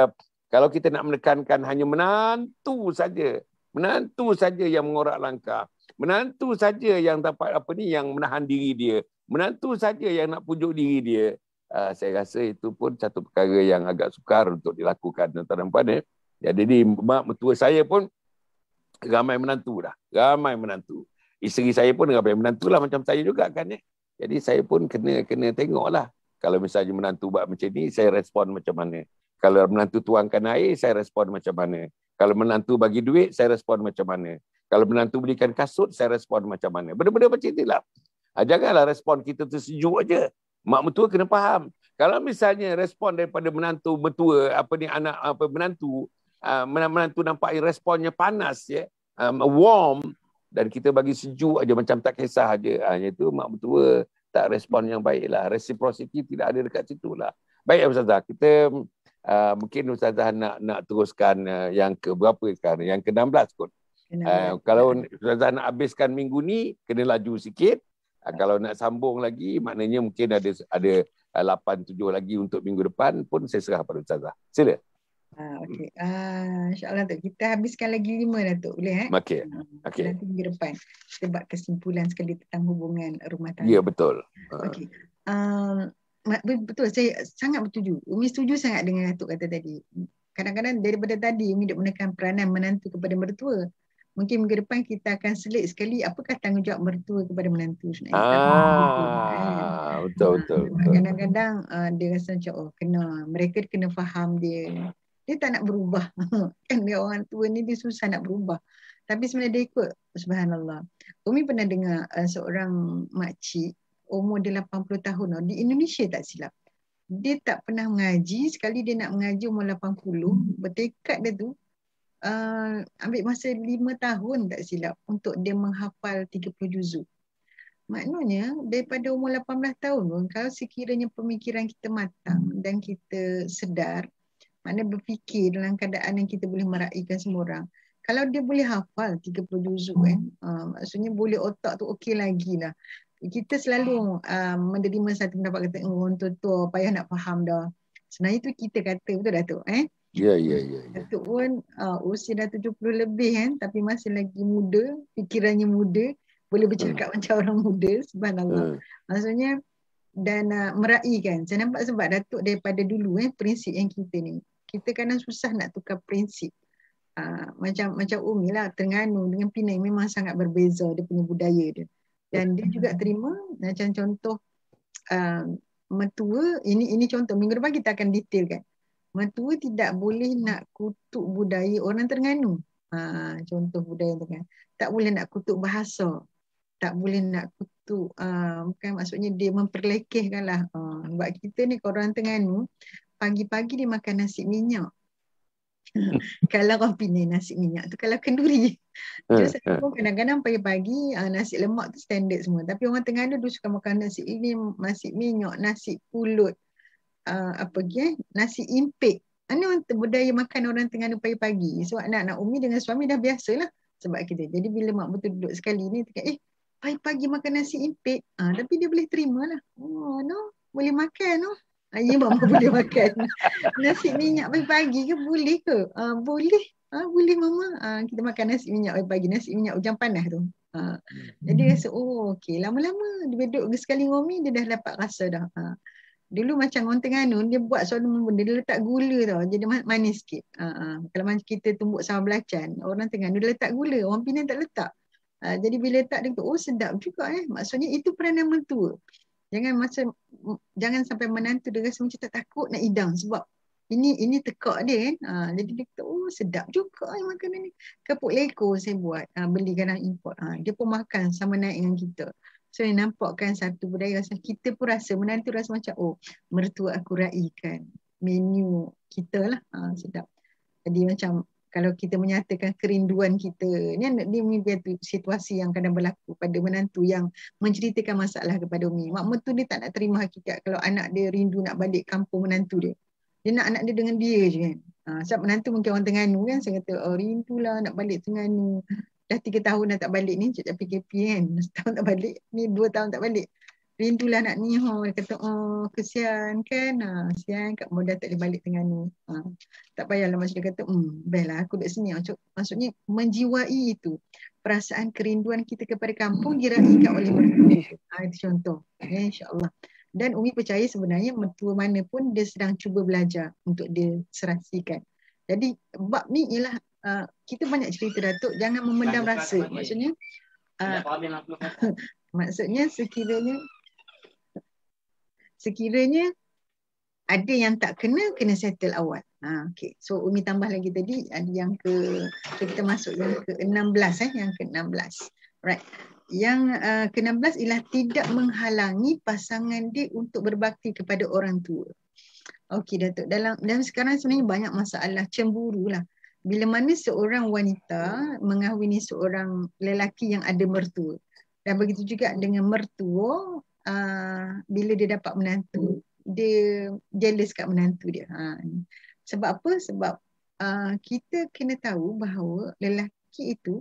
kalau kita nak menekankan hanya menantu saja yang mengorak langkah, menantu saja yang dapat yang menahan diri dia, menantu saja yang nak pujuk diri dia, saya rasa itu pun satu perkara yang agak sukar untuk dilakukan, tuan-tuan dan puan. Jadi mak mertua saya pun ramai menantu dah. Ramai menantu. Isteri saya pun ramai menantu lah macam saya juga kan. Jadi saya pun kena tengoklah. Kalau misalnya menantu buat macam ni, saya respon macam mana. Kalau menantu tuangkan air, saya respon macam mana. Kalau menantu bagi duit, saya respon macam mana. Kalau menantu belikan kasut, saya respon macam mana. Benda-benda macam itulah. Janganlah respon kita tersejuk aja. Mak mertua kena faham. Kalau misalnya respon daripada menantu mertua, menantu nampak responnya panas ya, warm, dan kita bagi sejuk aja macam tak kisah aja. Itu mak mertua tak respon yang baiklah. Reciprocity tidak ada dekat situ lah. Baik Ustazah, kita mungkin Ustazah nak teruskan yang ke berapa sekarang? Yang ke-16 kot. Kalau Ustazah nak habiskan minggu ni, kena laju sikit. Kalau nak sambung lagi, maknanya mungkin ada 8-7 lagi untuk minggu depan pun saya serah pada Ustazah. Sila. Okey. InsyaAllah Tok. Kita habiskan lagi 5 dah Tok. Boleh Okey. Nanti minggu depan kita buat kesimpulan sekali tentang hubungan rumah tangga. Ya, betul. Okey. Betul, saya sangat bersetuju. Umi setuju sangat dengan Datuk kata tadi. Kadang-kadang daripada tadi Umi duk menekan peranan menantu kepada mertua. Mungkin minggu depan kita akan selit sekali apakah tanggungjawab mertua kepada menantu sebenarnya. Betul. Kadang-kadang dia rasa macam mereka kena faham dia. Dia tak nak berubah. Kan dia orang tua ni dia susah nak berubah. Tapi sebenarnya dia ikut. Subhanallah. Umi pernah dengar seorang makcik umur dia 80 tahun di Indonesia tak silap. Dia tak pernah mengaji. Sekali dia nak mengaji umur 80. Bertekad dia tu ambil masa 5 tahun tak silap untuk dia menghafal 30 juzuk. Maknanya daripada umur 18 tahun pun kalau sekiranya pemikiran kita matang dan kita sedar, maknanya berfikir dalam keadaan yang kita boleh meraihkan semua orang. Kalau dia boleh hafal 30 juzuk maksudnya boleh otak tu okey lagi lah. Kita selalu menerima satu pendapat kata orang tua payah nak faham dah. Sebenarnya tu kita kata, betul Datuk? Ya. Datuk pun usia dah 70 lebih kan, tapi masih lagi muda, fikirannya muda, boleh bercakap macam orang muda, subhanallah. Maksudnya dan meraihkan. Saya nampak sebab Datuk daripada dulu prinsip yang kita ni. Kita kadang susah nak tukar prinsip. Macam Umi lah, Terengganu dengan Penang memang sangat berbeza dia punya budaya dia. Dan dia juga terima macam contoh mertua, ini contoh, minggu depan kita akan detailkan. Mertua tidak boleh nak kutuk budaya orang Terengganu. Contoh budaya Terengganu. Tak boleh nak kutuk bahasa. Tak boleh nak kutuk, bukan maksudnya dia memperlekehkan lah. Sebab kita ni orang Terengganu, pagi-pagi dia makan nasi minyak. Kalau orang Penang nasi minyak tu kalau kenduri. Jadi saya pun kadang-kadang pagi-pagi nasi lemak tu standard semua. Tapi orang Terengganu dia suka makan nasi ini, nasi minyak, nasi pulut, nasi impik. Ini budaya makan orang Terengganu pagi-pagi. Sebab anak-anak Umi dengan suami dah biasalah sebab kita. Jadi bila mak betul duduk sekali ni pagi-pagi makan nasi impik. Tapi dia boleh terima lah. Boleh makan. Ya mama boleh makan. Nasi minyak pagi-pagi ke boleh ke? Boleh. Boleh mama. Kita makan nasi minyak pagi-pagi. Nasi minyak hujan panas tu. Jadi rasa okey. Lama-lama dia duduk sekali dengan Umi dia dah dapat rasa dah. Dulu macam orang Terengganu dia buat suatu benda dia letak gula tau. Jadi manis sikit. Kalau macam kita tumbuk sambal belacan, orang Terengganu dia letak gula. Orang Penang tak letak. Jadi bila letak dia kata, sedap juga Maksudnya itu peranan mentua. Jangan sampai menantu dia rasa macam tak takut nak hidang sebab ini tekak dia kan. Jadi dia kata, sedap juga makanan ni. Kepuk leko saya buat, beli kadang import. Dia pun makan sama naik dengan kita. So nampakkan satu budaya rasa kita pun rasa menantu rasa macam mertua aku raikan menu kita lah. Sedap. Jadi macam kalau kita menyatakan kerinduan kita ni dia situasi yang kadang berlaku pada menantu yang menceritakan masalah kepada Umi. Mak mertua dia tak nak terima hakikat kalau anak dia rindu nak balik kampung menantu dia. Dia nak anak dia dengan dia je kan. Sebab menantu mungkin orang Terengganu kan, saya kata rindulah nak balik Terengganu. Dah 3 tahun dah tak balik ni, cakap PKP kan. Setahun tak balik, ni 2 tahun tak balik. Rindulah nak ni. Dia kata, kesian kan. Kesian kat dah tak boleh balik Terengganu. Tak payahlah macam dia kata, baiklah aku duduk sini. Maksudnya menjiwai itu. Perasaan kerinduan kita kepada kampung diraikan oleh mertua. Itu contoh. InsyaAllah. Dan Umi percaya sebenarnya mertua mana pun dia sedang cuba belajar untuk dia serasikan. Jadi bab ni ialah kita banyak cerita Datuk, jangan memendam rasa. Maksudnya sekiranya ada yang tak kena settle awal. Okay. So Umi tambah lagi tadi ada yang kita masuk yang ke-16 yang ke-16. Right. Yang ke-16 ialah tidak menghalangi pasangan dia untuk berbakti kepada orang tua. Okey Datuk, dalam sekarang sebenarnya banyak masalah cemburu lah. Bila mana seorang wanita mengahwini seorang lelaki yang ada mertua. Dan begitu juga dengan mertua, bila dia dapat menantu, dia jealous kat menantu dia. Sebab apa? Sebab kita kena tahu bahawa lelaki itu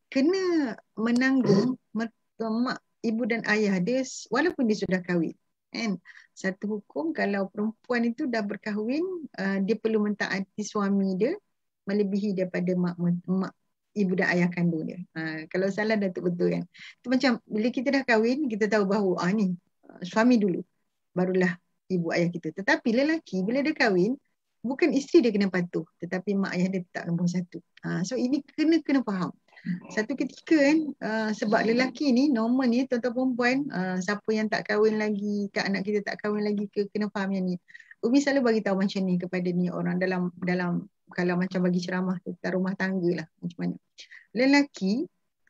kena menanggung mak, ibu dan ayah dia walaupun dia sudah kahwin. Kan? Satu hukum kalau perempuan itu dah berkahwin, dia perlu mentaati suami dia melebihi daripada mak ibu dan ayah kandung dia. Kalau salah Datuk betul kan. Itu macam bila kita dah kahwin, kita tahu bahawa ni suami dulu, barulah ibu ayah kita. Tetapi lelaki bila dia kahwin, bukan isteri dia kena patuh, tetapi mak ayah dia tak nombor satu. So ini kena faham. Satu ketika kan, sebab lelaki ni normal ni tuan-tuan perempuan, siapa yang tak kahwin lagi, kat anak kita tak kahwin lagi ke, kena faham yang ni. Umi selalu bagi tahu macam ni kepada ni orang dalam kalau macam bagi ceramah tentang rumah tangga lah macam mana. Lelaki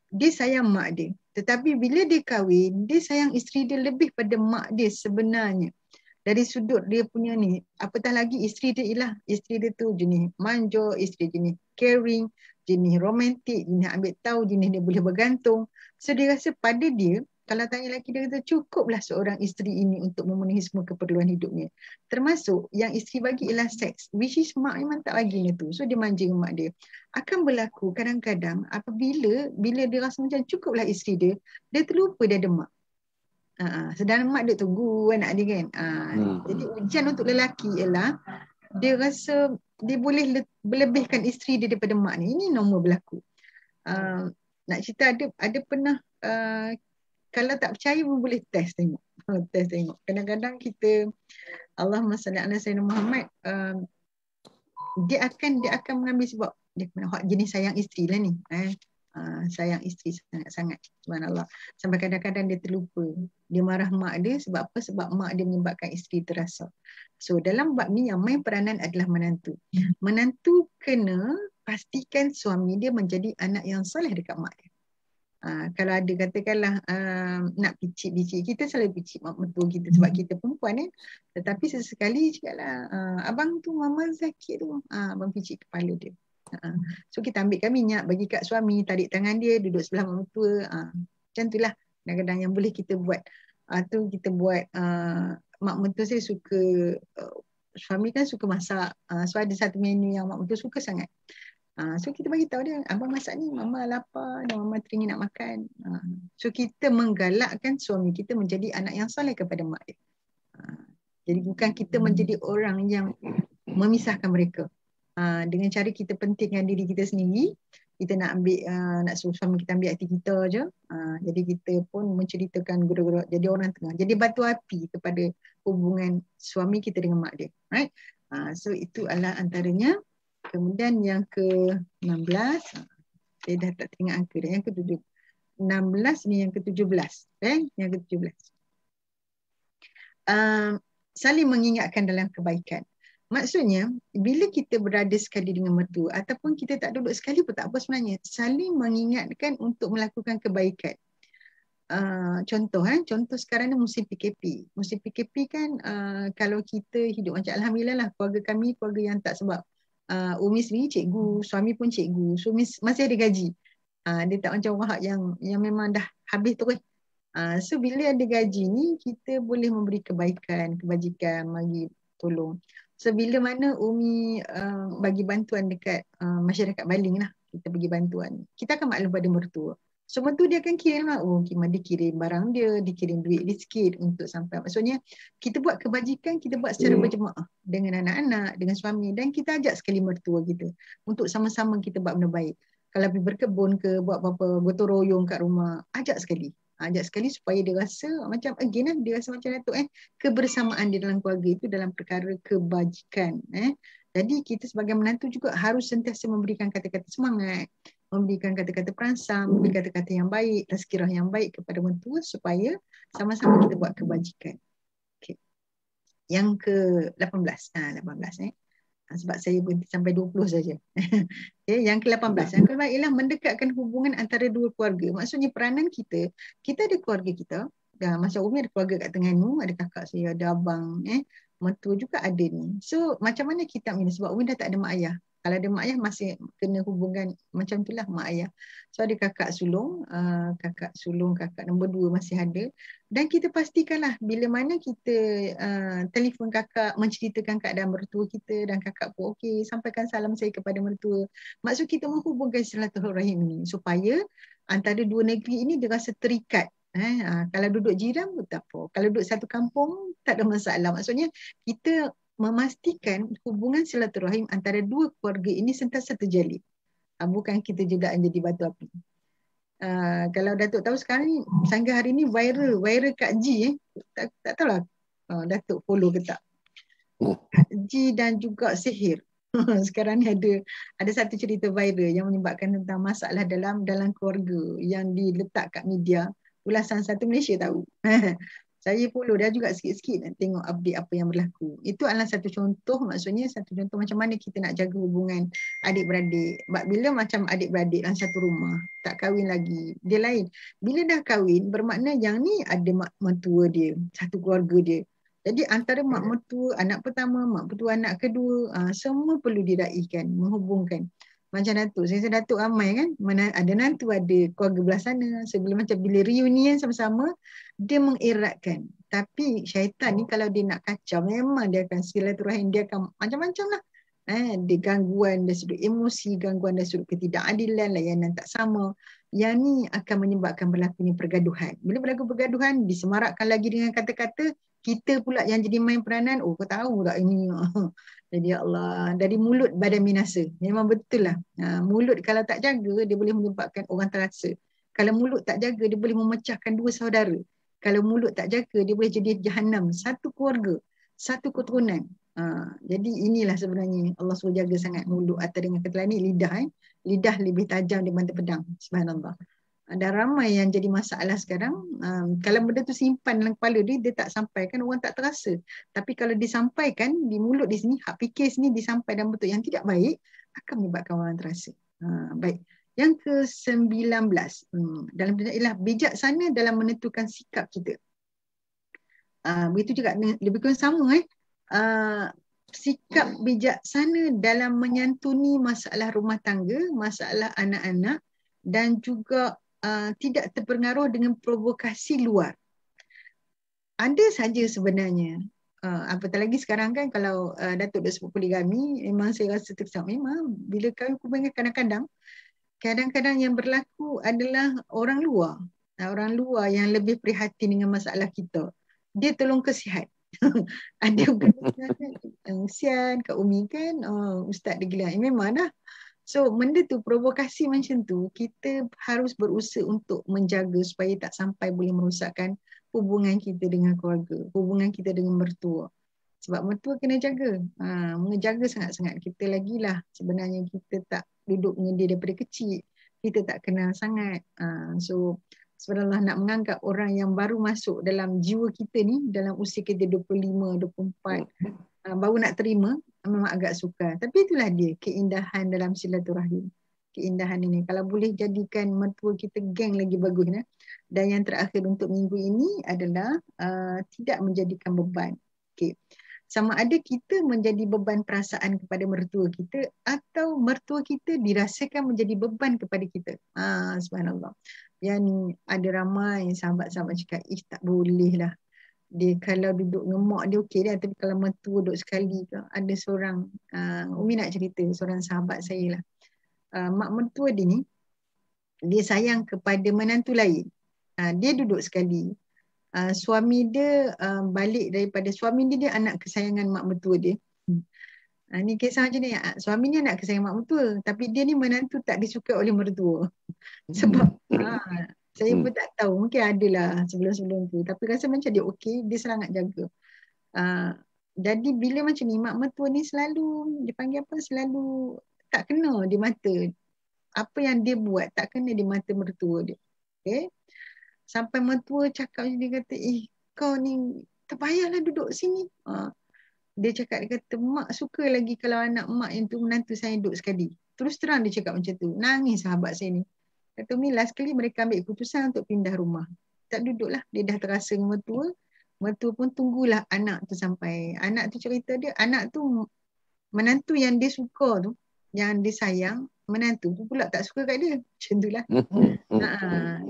dia sayang mak dia, tetapi bila dia kahwin dia sayang isteri dia lebih pada mak dia sebenarnya. Dari sudut dia punya ni, apatah lagi isteri dia ialah isteri dia tu jenis manja, isteri jenis caring, jenis romantik, jenis ambil tahu, jenis dia boleh bergantung. So dia rasa pada dia, kalau tanya lelaki dia kata cukuplah seorang isteri ini untuk memenuhi semua keperluan hidupnya. Termasuk yang isteri bagi ialah seks, which is mak memang tak baginya tu. So dia manja dengan mak dia. Akan berlaku kadang-kadang apabila dia rasa macam cukuplah isteri dia, dia terlupa dia ada mak. Sedangkan mak dia tunggu anak dia kan. Jadi ujian untuk lelaki ialah dia rasa dia boleh berlebihkan isteri dia daripada mak ni. Ini normal berlaku. Nak cerita ada pernah kalau tak percaya pun boleh test tengok. Test tengok. Kadang-kadang kita Allahumma salli ala sayyidina Muhammad, dia akan mengambil sebab dia jenis sayang isteri lah ni. Sayang isteri sangat-sangat, subhanallah, sampai kadang-kadang dia terlupa dia marah mak dia sebab apa? Sebab mak dia menyebabkan isteri terasa. So dalam bab ni yang main peranan adalah menantu. Menantu kena pastikan suami dia menjadi anak yang soleh dekat mak dia. Kalau ada katakanlah nak picit-picit, kita selalu picit mak mertua kita sebab kita perempuan tetapi sesekali cakaplah abang tu mama sakit tu, abang picit kepala dia. So kita ambilkan minyak bagi kat suami, tarik tangan dia, duduk sebelah mak mertua. Macam itulah kadang-kadang yang boleh kita buat. Tu kita buat, mak mertua saya suka, suami kan suka masak. So ada satu menu yang mak mertua suka sangat. So kita bagi tahu dia, abang masak ni mama lapar dan mama teringin nak makan. So kita menggalakkan suami kita menjadi anak yang soleh kepada mak dia. Jadi bukan kita menjadi orang yang memisahkan mereka. Dengan cara kita pentingkan diri kita sendiri, kita nak ambil nak suruh suami kita ambil hati kita je. Jadi kita pun menceritakan gurau-gurau jadi orang tengah, jadi batu api kepada hubungan suami kita dengan mak dia, right? So itu adalah antaranya. Kemudian yang ke-16, saya dah tak teringat angka dah. Yang ke-16 ni yang ke-17, yang ke-17. Saling mengingatkan dalam kebaikan. Maksudnya, bila kita berada sekali dengan mertua ataupun kita tak duduk sekali pun tak apa sebenarnya. Saling mengingatkan untuk melakukan kebaikan. Contoh sekarang ni musim PKP. Musim PKP kan kalau kita hidup macam alhamdulillah lah, keluarga kami keluarga yang tak sebab Umi sendiri cikgu, suami pun cikgu. So masih ada gaji. Dia tak macam Wahab yang memang dah habis terus. So bila ada gaji ni kita boleh memberi kebaikan, kebajikan, bagi tolong. So bila mana Umi bagi bantuan dekat masyarakat Baling lah, kita bagi bantuan, kita akan maklum pada mertua. So mertua dia akan kirim lah, dia kirim barang dia kirim duit dia sikit untuk sampai. Maksudnya kita buat kebajikan, kita buat secara berjemaah dengan anak-anak, dengan suami, dan kita ajak sekali mertua kita untuk sama-sama kita buat benda baik. Kalau pergi berkebun ke, buat apa-apa, gotong royong kat rumah, ajak sekali supaya dia rasa macam again dia rasa macam Datuk kebersamaan dia dalam keluarga itu dalam perkara kebajikan. Jadi kita sebagai menantu juga harus sentiasa memberikan kata-kata semangat, memberikan kata-kata perangsang, memberikan kata-kata yang baik, tazkirah yang baik kepada mentua supaya sama-sama kita buat kebajikan. Okay. Yang ke-18, 18 sebab saya berhenti sampai 20 saja. Okay, yang ke-18. Yang ke-18 ialah mendekatkan hubungan antara dua keluarga. Maksudnya peranan kita ada keluarga kita. Macam Umi ada keluarga kat Terengganu, ada kakak saya, ada abang, mertua juga ada ni. So macam mana kita ini? Sebab Umi dah tak ada mak ayah. Kalau ada mak ayah masih kena hubungan macam itulah mak ayah. So ada kakak sulung, kakak nombor 2 masih ada. Dan kita pastikanlah bila mana kita telefon kakak menceritakan keadaan mertua kita dan kakak pun okey, sampaikan salam saya kepada mertua. Maksud kita menghubungkan silaturahim ini supaya antara dua negeri ini dirasa terikat. Kalau duduk jiran pun tak apa. Kalau duduk satu kampung tak ada masalah. Maksudnya kita memastikan hubungan silaturahim antara dua keluarga ini sentiasa terjalin. Bukan kita juga jadi batu api. Kalau Datuk tahu sekarang ni, sehingga hari ni viral Kak G tak tahulah Datuk follow ke tak. Kak G dan juga sihir. Sekarang ni ada satu cerita viral yang menyebabkan tentang masalah dalam keluarga yang diletak kat media. Ulasan satu Malaysia tahu. Saya follow dah juga sikit-sikit nak tengok update apa yang berlaku. Itu adalah satu contoh, maksudnya satu contoh macam mana kita nak jaga hubungan adik-beradik. Bila macam adik-beradik dalam satu rumah, tak kahwin lagi, dia lain. Bila dah kahwin, bermakna yang ni ada mak mentua dia, satu keluarga dia. Jadi antara mak mentua anak pertama, mak mentua anak kedua, semua perlu diraihkan, menghubungkan. Macam Datuk, saya Datuk ramai kan, mana ada nantu, ada keluarga belah sana. Sebelum macam bila reunion sama-sama, dia mengeratkan. Tapi syaitan ni kalau dia nak kacau, memang dia akan silaturahim, dia akan macam-macam lah. Dia gangguan dari sudut emosi, gangguan dari sudut ketidakadilan, layanan tak sama. Yang ni akan menyebabkan berlakunya pergaduhan. Bila berlaku pergaduhan, disemarakkan lagi dengan kata-kata, kita pula yang jadi main peranan, oh kau tahu tak ini. Jadi Allah, dari mulut badan binasa. Memang betul lah. Mulut kalau tak jaga, dia boleh menyebabkan orang terasa. Kalau mulut tak jaga, dia boleh memecahkan dua saudara. Kalau mulut tak jaga, dia boleh jadi jahanam. Satu keluarga, satu keturunan. Jadi inilah sebenarnya Allah suruh jaga sangat mulut. Atau dengan kata lain ni lidah. Lidah lebih tajam daripada pedang. Subhanallah. Ada ramai yang jadi masalah sekarang. Kalau benda tu simpan dalam kepala dia, dia tak sampaikan, orang tak terasa. Tapi kalau disampaikan, di mulut di sini, hak fikir sini disampaikan dalam bentuk yang tidak baik, akan menyebabkan orang terasa. Baik. Yang ke-19, dalam ialah bijaksana dalam menentukan sikap kita. Begitu juga lebih kurang sama. Sikap bijaksana dalam menyantuni masalah rumah tangga, masalah anak-anak, dan juga tidak terpengaruh dengan provokasi luar. Ada saja sebenarnya. Apatah lagi sekarang kan kalau Datuk dah sebut poligami, memang saya rasa tersam. Memang bila kahwin hubungan kadang-kadang yang berlaku adalah orang luar. Orang luar yang lebih prihatin dengan masalah kita. Dia tolong kesihat. Ada kesian Kak Umi kan, Ustaz dia gila. Memang dah. So benda tu, provokasi macam tu, kita harus berusaha untuk menjaga supaya tak sampai boleh merosakkan hubungan kita dengan keluarga, hubungan kita dengan mertua. Sebab mertua kena jaga, menjaga sangat-sangat. Kita lagi lah sebenarnya kita tak duduk dengan dia daripada kecil, kita tak kenal sangat. So sebenarnya nak menganggap orang yang baru masuk dalam jiwa kita ni, dalam usia kita 25, 24, baru nak terima, memang agak sukar. Tapi itulah dia keindahan dalam silaturahim. Keindahan ini. Kalau boleh jadikan mertua kita geng lagi bagus. Dan yang terakhir untuk minggu ini adalah tidak menjadikan beban. Okay. Sama ada kita menjadi beban perasaan kepada mertua kita atau mertua kita dirasakan menjadi beban kepada kita. Subhanallah. Yang ni ada ramai sahabat-sahabat cakap, tak boleh lah. Dia kalau duduk dengan mak dia okey dia, tapi kalau mertua duduk sekali ke, ada seorang Umi nak cerita, seorang sahabat saya lah, mak mertua dia ni, dia sayang kepada menantu lain. Dia duduk sekali, suami dia balik daripada, suami dia anak kesayangan mak mertua dia. Ni kisah macam ni, suami ni anak kesayangan mak mertua, tapi dia ni menantu tak disukai oleh mertua. Sebab saya pun tak tahu, mungkin adalah sebelum-sebelum tu. Tapi rasa macam dia okey, dia sangat jaga. Jadi bila macam ni, mak mertua ni selalu, dipanggil apa, selalu tak kena di mata. Apa yang dia buat, tak kena di mata mertua dia. Okay? Sampai mertua cakap, dia kata, kau ni tak payahlah duduk sini. Dia cakap, dia kata, mak suka lagi kalau anak mak yang tu menantu saya duduk sekali. Terus terang dia cakap macam tu. Nangis sahabat saya ni. Kata Umi, last kali mereka ambil keputusan untuk pindah rumah. Tak duduklah, dia dah terasa dengan mertua. Mertua pun tunggulah anak tu sampai. Anak tu cerita dia, anak tu menantu yang dia suka tu, yang dia sayang, menantu tu pula tak suka kat dia. Macam tu lah.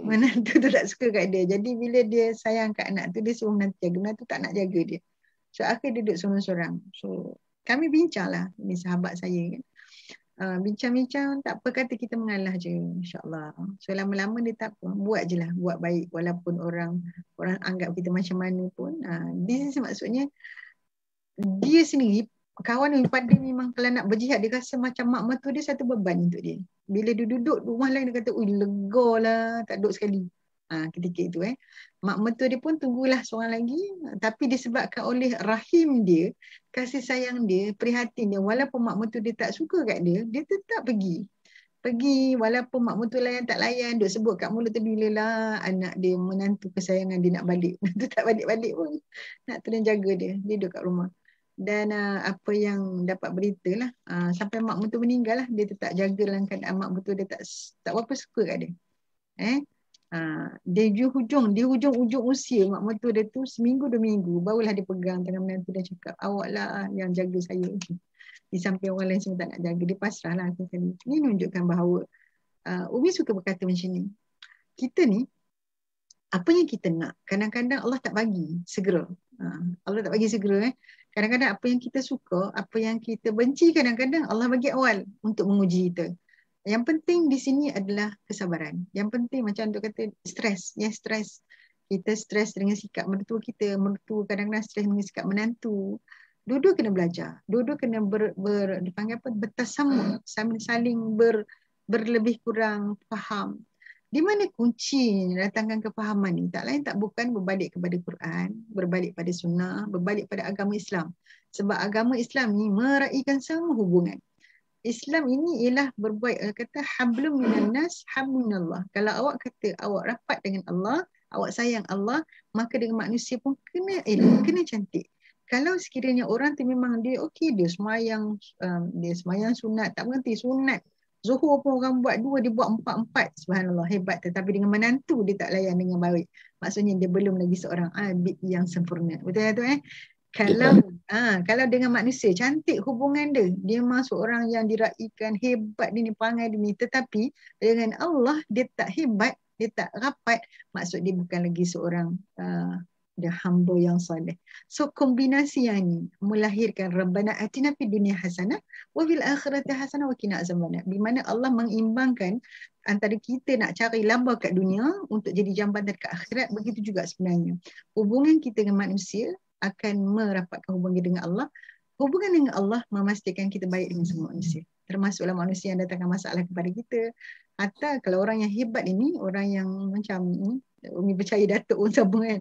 Menantu tu tak suka kat dia. Jadi bila dia sayang kat anak tu, dia suruh menantu jaga. Menantu tak nak jaga dia. So akhirnya duduk seorang-seorang. So kami bincang lah, ini sahabat saya kan. Bincang-bincang, tak apa kata kita mengalah je, insyaAllah. So lama-lama dia tak apa, buat je lah, buat baik walaupun orang anggap kita macam mana pun. This is maksudnya dia sendiri, kawan pada memang kalau nak berjihad, dia rasa macam mak mertua dia satu beban untuk dia. Bila dia duduk rumah lain, dia kata, lega lah, tak duduk sekali. Ketika itu mak mertua dia pun tunggulah seorang lagi, tapi disebabkan oleh rahim dia, kasih sayang dia, prihatin dia, walaupun mak mertua dia tak suka kat dia, dia tetap pergi. Pergi walaupun mak mertua layan tak layan, duk sebut kat mulut tu bilalah anak dia menantu kesayangan dia nak balik. Menantu tak balik-balik pun nak tolong jaga dia. Dia duduk kat rumah. Dan apa yang dapat berita lah, sampai mak mertua meninggal lah, dia tetap jaga dalam keadaan mak mertua dia tak berapa suka kat dia. Dia hujung usia mak mertua dia tu seminggu 2 minggu barulah dia pegang tangan menantu dan cakap, awak lah yang jaga saya. Di samping orang lain semua tak nak jaga, dia pasrah lah. Ini menunjukkan bahawa Umi suka berkata macam ni, kita ni apa yang kita nak, kadang-kadang Allah tak bagi segera. Allah tak bagi segera. Kadang-kadang apa yang kita suka, apa yang kita benci, kadang-kadang Allah bagi awal untuk menguji kita. Yang penting di sini adalah kesabaran. Yang penting macam untuk kata stres. Ya, stres. Kita stres dengan sikap mertua kita. Mertua kadang-kadang stres dengan sikap menantu. Dua-dua kena belajar. Dua-dua kena dipanggil apa? Bertasamuh. Saling berlebih kurang faham. Di mana kunci datangkan kefahaman ni? Tak lain tak bukan berbalik kepada Quran, berbalik pada sunnah, berbalik pada agama Islam. Sebab agama Islam ni meraihkan semua hubungan. Islam ini ialah berbuat, kata hablum minan nas, hablum minallah. Kalau awak kata awak rapat dengan Allah, awak sayang Allah, maka dengan manusia pun kena elok, kena cantik. Kalau sekiranya orang tu memang dia okey, dia semayang sunat, tak berhenti sunat. Zuhur pun orang buat 2, dia buat 4, subhanallah, hebat. Tetapi dengan menantu dia tak layan dengan baik. Maksudnya dia belum lagi seorang abid yang sempurna. Betul tak tu Kalau dengan manusia cantik hubungan dia, dia memang seorang yang diraikan, hebat dia ni, perangai dia ni. Tetapi dengan Allah dia tak hebat, dia tak rapat, maksud dia bukan lagi seorang dia hamba yang soleh. So kombinasi yang ni melahirkan Rabbana atina fid dunya hasanah wa fil akhirati hasanah wa qina azabannar. Di mana Allah mengimbangkan antara kita nak cari laba kat dunia untuk jadi jambatan kat akhirat, begitu juga sebenarnya hubungan kita dengan manusia akan merapatkan hubungan dengan Allah. Hubungan dengan Allah memastikan kita baik dengan semua manusia, termasuklah manusia yang datangkan masalah kepada kita. Hatta kalau orang yang hebat ini, orang yang macam Umi percaya Datuk pun sama kan,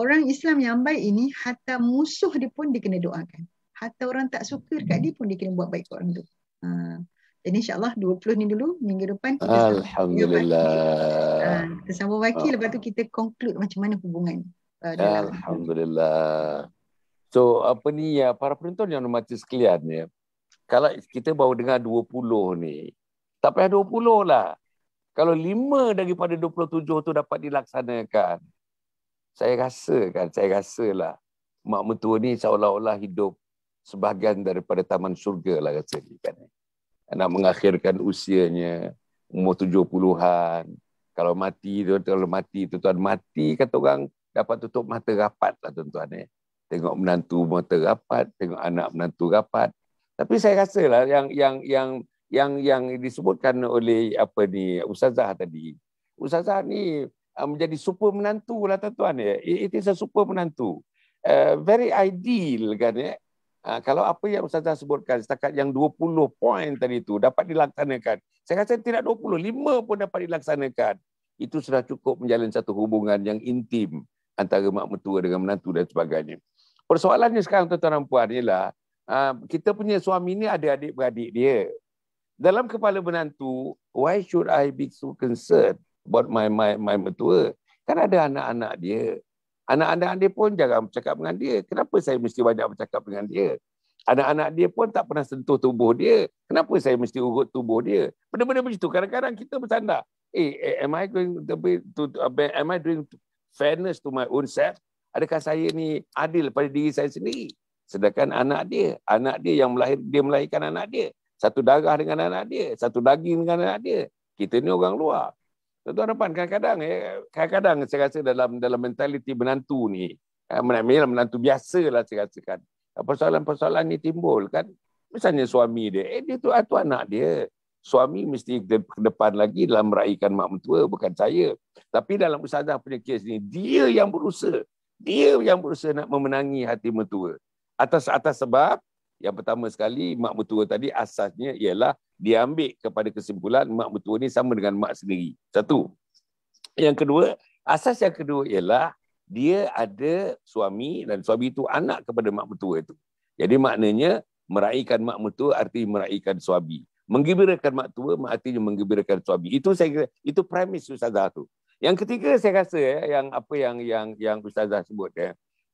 orang Islam yang baik ini, hatta musuh dia pun dia kena doakan. Hatta orang tak suka dekat dia pun dia kena buat baik kat orang tu. Jadi insyaAllah 20 ni dulu, minggu depan kita Alhamdulillah. kita sambung baki, lepas tu kita conclude macam mana hubungan. Alhamdulillah. So apa ni ya, para penonton yang hormati sekalian ya, kalau kita baru dengar 20 ni, tak payah 20 lah. Kalau 5 daripada 27 tu dapat dilaksanakan, saya rasalah mak mertua ni seolah-olah hidup sebahagian daripada taman syurga lah rasanya kan. Nak mengakhirkan usianya umur 70-an. Kalau mati tuan mati kata orang dapat tutup mata rapat lah tuan-tuan. Tengok menantu mata rapat, tengok anak menantu rapat. Tapi saya rasalah yang disebutkan oleh Ustazah tadi. Ustazah ni menjadi super menantu lah tuan-tuan ya. It is a super menantu. Very ideal kan ya. Kalau apa yang Ustazah sebutkan setakat yang 20 poin tadi tu dapat dilaksanakan. Saya rasa tidak 20, 5 pun dapat dilaksanakan. Itu sudah cukup menjalin satu hubungan yang intim antara mak mertua dengan menantu dan sebagainya. Persoalannya sekarang tuan-tuan dan puan ialah kita punya suami ni ada adik-beradik dia. Dalam kepala menantu, why should I be so concerned about my mertua? Kan ada anak-anak dia. Anak-anak dia pun jarang bercakap dengan dia. Kenapa saya mesti banyak bercakap dengan dia? Anak-anak dia pun tak pernah sentuh tubuh dia. Kenapa saya mesti urut tubuh dia? Benda-benda macam itu. Kadang-kadang kita bersandar, am I doing fairness to my own self? Adakah saya ni adil pada diri saya sendiri? Sedangkan anak dia yang melahirkan anak dia. Satu darah dengan anak dia, satu daging dengan anak dia. Kita ni orang luar. Tuan-tuan, kadang-kadang saya rasa dalam mentaliti menantu ni, menantu biasa lah saya rasakan. Persoalan-persoalan ni timbul kan. Misalnya suami dia, dia tu anak dia. Suami mesti ke depan lagi dalam meraihkan mak mertua, bukan saya. Tapi dalam Ustazah punya kes ni, dia yang berusaha nak memenangi hati mertua. Atas sebab, yang pertama sekali, mak mertua tadi asasnya ialah dia ambil kepada kesimpulan mak mertua ni sama dengan mak sendiri. Satu. Asas yang kedua ialah dia ada suami dan suami itu anak kepada mak mertua itu. Jadi maknanya meraihkan mak mertua arti meraihkan suami. Menggembirakan mak tua artinya menggembirakan suami. Itu saya kira, itu premis Ustazah tu. Yang ketiga saya rasa yang apa yang Ustazah sebut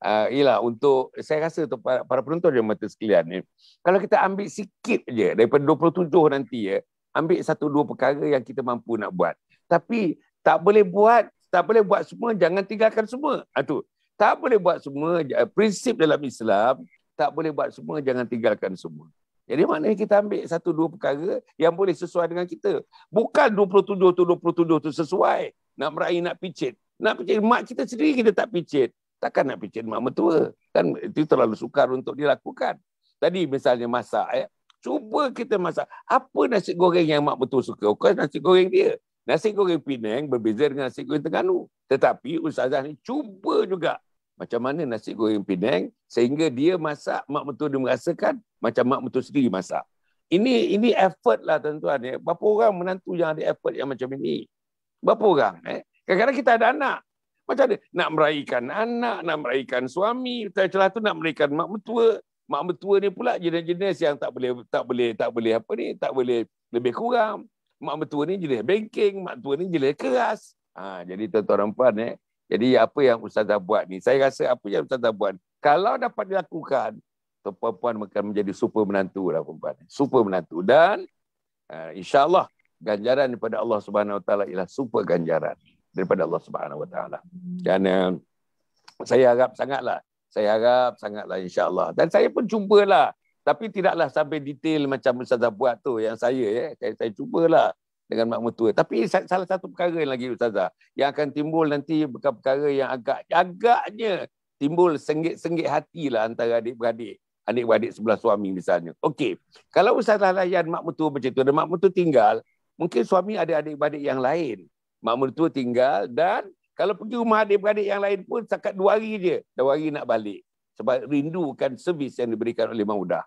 ialah untuk saya rasa untuk para penonton yang mata sekalian ni, kalau kita ambil sikit je daripada 27 nanti ambil 1-2 perkara yang kita mampu nak buat. Tapi tak boleh buat semua, jangan tinggalkan semua. Tu. Tak boleh buat semua, prinsip dalam Islam, tak boleh buat semua, jangan tinggalkan semua. Jadi maknanya kita ambil 1-2 perkara yang boleh sesuai dengan kita. Bukan 27 tu sesuai. Nak meraih, nak picit. Nak picit mak kita sendiri kita tak picit. Takkan nak picit mak mertua. Kan itu terlalu sukar untuk dilakukan. Tadi misalnya masak. Cuba kita masak. Apa nasi goreng yang mak mertua suka? Bukan nasi goreng dia. Nasi goreng Penang berbeza dengan nasi goreng Terengganu. Tetapi Ustazah ni cuba juga macam mana nasi goreng Penang sehingga dia masak, mak mertua dia merasakan macam mak mertua sendiri masak. Ini effort lah tuan-tuan. Berapa orang menantu yang ada effort yang macam ini? Berapa orang? Kadang-kadang kita ada anak. Macam mana? Nak meraihkan anak, nak meraihkan suami. Celah tu nak meraihkan mak mertua. Mak mertua ni pula jenis-jenis yang tak boleh lebih kurang. Mak mertua ni jenis banking, mak mertua ni jenis keras. Jadi tuan-tuan dan puan, jadi apa yang Ustazah buat ni, saya rasa apa yang Ustazah buat, kalau dapat dilakukan, puan-puan akan menjadi super menantu lah puan-puan. Super menantu. Dan insya-Allah ganjaran daripada Allah Subhanahu Wa Taala ialah super ganjaran daripada Allah Subhanahu Wa Taala. Dan saya harap sangatlah insya-Allah. Dan saya pun cubalah, tapi tidaklah sampai detail macam Ustazah buat tu yang saya cubalah dengan mak mertua. Tapi salah satu perkara yang lagi Ustazah, yang akan timbul nanti perkara yang agaknya timbul senggit-senggit hatilah antara adik-beradik sebelah suami misalnya. Okey, kalau Ustazah layan mak mertua macam tu dan mak mertua tinggal, mungkin suami ada adik-beradik yang lain. Mak mertua tinggal dan kalau pergi rumah adik-beradik yang lain pun setakat 2 hari je, 2 hari nak balik. Sebab rindukan servis yang diberikan oleh Mak Mudah.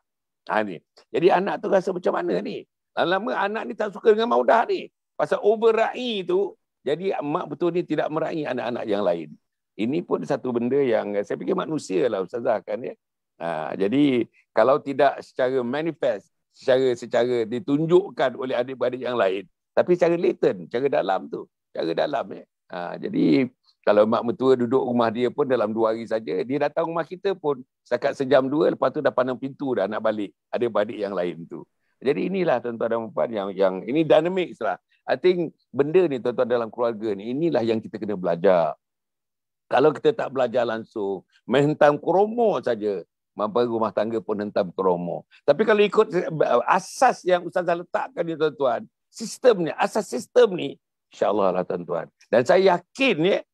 Ni. Jadi anak tu rasa macam mana ni? Lama-lama anak ni tak suka dengan Mak Mudah ni. Pasal overrai tu, jadi mak betul ni tidak meraih anak-anak yang lain. Ini pun satu benda yang saya fikir manusia lah Ustazah kan ya. Jadi kalau tidak secara manifest, secara ditunjukkan oleh adik-beradik yang lain, tapi secara latent, secara dalam tu, jadi kalau mak mertua duduk rumah dia pun dalam 2 hari saja, dia datang rumah kita pun setakat sejam 2, lepas tu dah pandang pintu dah nak balik adik-beradik yang lain tu. Jadi inilah tuan-tuan dan puan yang ini dynamics lah. I think benda ni tuan-tuan dalam keluarga ni, inilah yang kita kena belajar. Kalau kita tak belajar langsung, menghentam kromo saja, mampu rumah tangga pun hentam kromo. Tapi kalau ikut asas yang Ustazah letakkan ni tuan-tuan, sistem ni, asas sistem ni, insya-Allah lah tuan-tuan. Dan saya yakin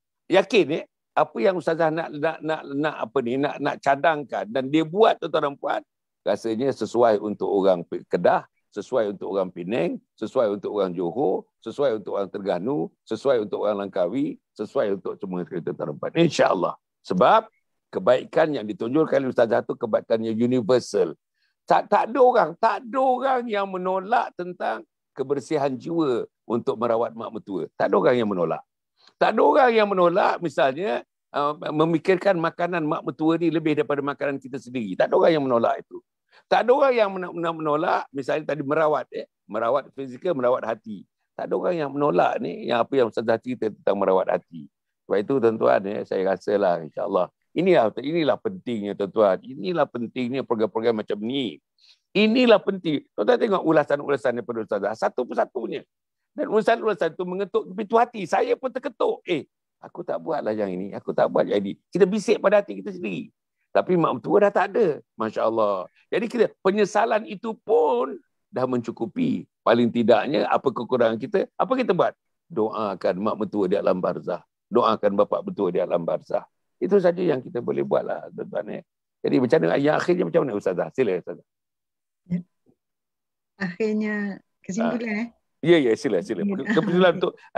apa yang Ustazah nak cadangkan dan dia buat tuan-tuan dan puan, rasanya sesuai untuk orang Kedah, sesuai untuk orang Penang, sesuai untuk orang Johor, sesuai untuk orang Terengganu, sesuai untuk orang Langkawi, sesuai untuk semua kita terempat. InsyaAllah. Sebab kebaikan yang ditunjukkan oleh Ustazah itu kebaikan yang universal. Tak ada orang yang menolak tentang kebersihan jiwa untuk merawat mak mertua. Tak ada orang yang menolak. Tak ada orang yang menolak misalnya memikirkan makanan mak mertua ni lebih daripada makanan kita sendiri. Tak ada orang yang menolak itu. Tak ada orang yang menolak misalnya tadi merawat fizikal, merawat hati. Tak ada orang yang menolak ni yang apa yang Ustazah cerita tentang merawat hati. Sebab itu tuan-tuan saya rasalah insya-Allah inilah pentingnya tuan-tuan. Inilah pentingnya program-program macam ni. Inilah penting. Tuan-tuan tengok ulasan-ulasan daripada Ustazah satu persatunya. Dan ulasan-ulasan itu mengetuk pintu hati. Saya pun terketuk. Aku tak buatlah yang ini. Aku tak buat yang ini. Kita bisik pada hati kita sendiri. Tapi mak mertua dah tak ada. Masya Allah. Jadi penyesalan itu pun dah mencukupi. Paling tidaknya apa kekurangan kita. Apa kita buat? Doakan mak mertua di alam barzah. Doakan bapa mertua di alam barzah. Itu saja yang kita boleh buatlah tuan-tuan. Jadi macam mana? Yang akhirnya macam mana Ustazah? Sila Ustazah. Akhirnya kesimpulan Ya, sila.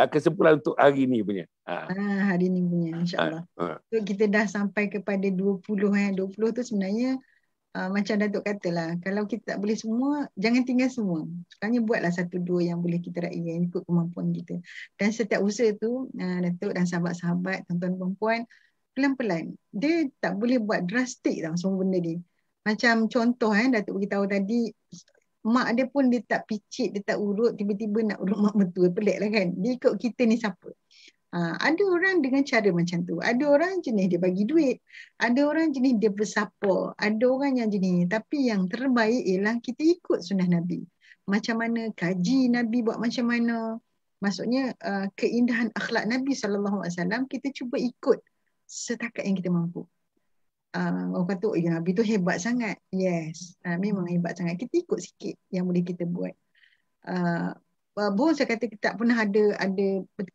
Kesimpulan untuk hari ni punya. Hari ni punya insya-Allah. So, kita dah sampai kepada 20 20 tu sebenarnya macam Datuk katalah, kalau kita tak boleh semua, jangan tinggal semua. Sebenarnya buatlah 1-2 yang boleh kita raih yang ikut kemampuan kita. Dan setiap usaha tu Datuk dan sahabat-sahabat, tuan-tuan perempuan, pelan-pelan. Dia tak boleh buat drastik tau semua benda ni. Macam contoh Datuk beritahu tadi, mak dia pun dia tak picit, dia tak urut, tiba-tiba nak urut mak mertua, pelik lah kan. Dia ikut kita ni siapa. Ada orang dengan cara macam tu. Ada orang jenis dia bagi duit. Ada orang jenis dia bersapa. Ada orang yang jenis. Tapi yang terbaik ialah kita ikut sunnah Nabi. Macam mana kaji Nabi buat macam mana. Maksudnya keindahan akhlak Nabi SAW kita cuba ikut setakat yang kita mampu. Orang kata, ya Nabi tu hebat sangat. Yes, memang hebat sangat. Kita ikut sikit yang boleh kita buat. Saya kata kita tak pernah ada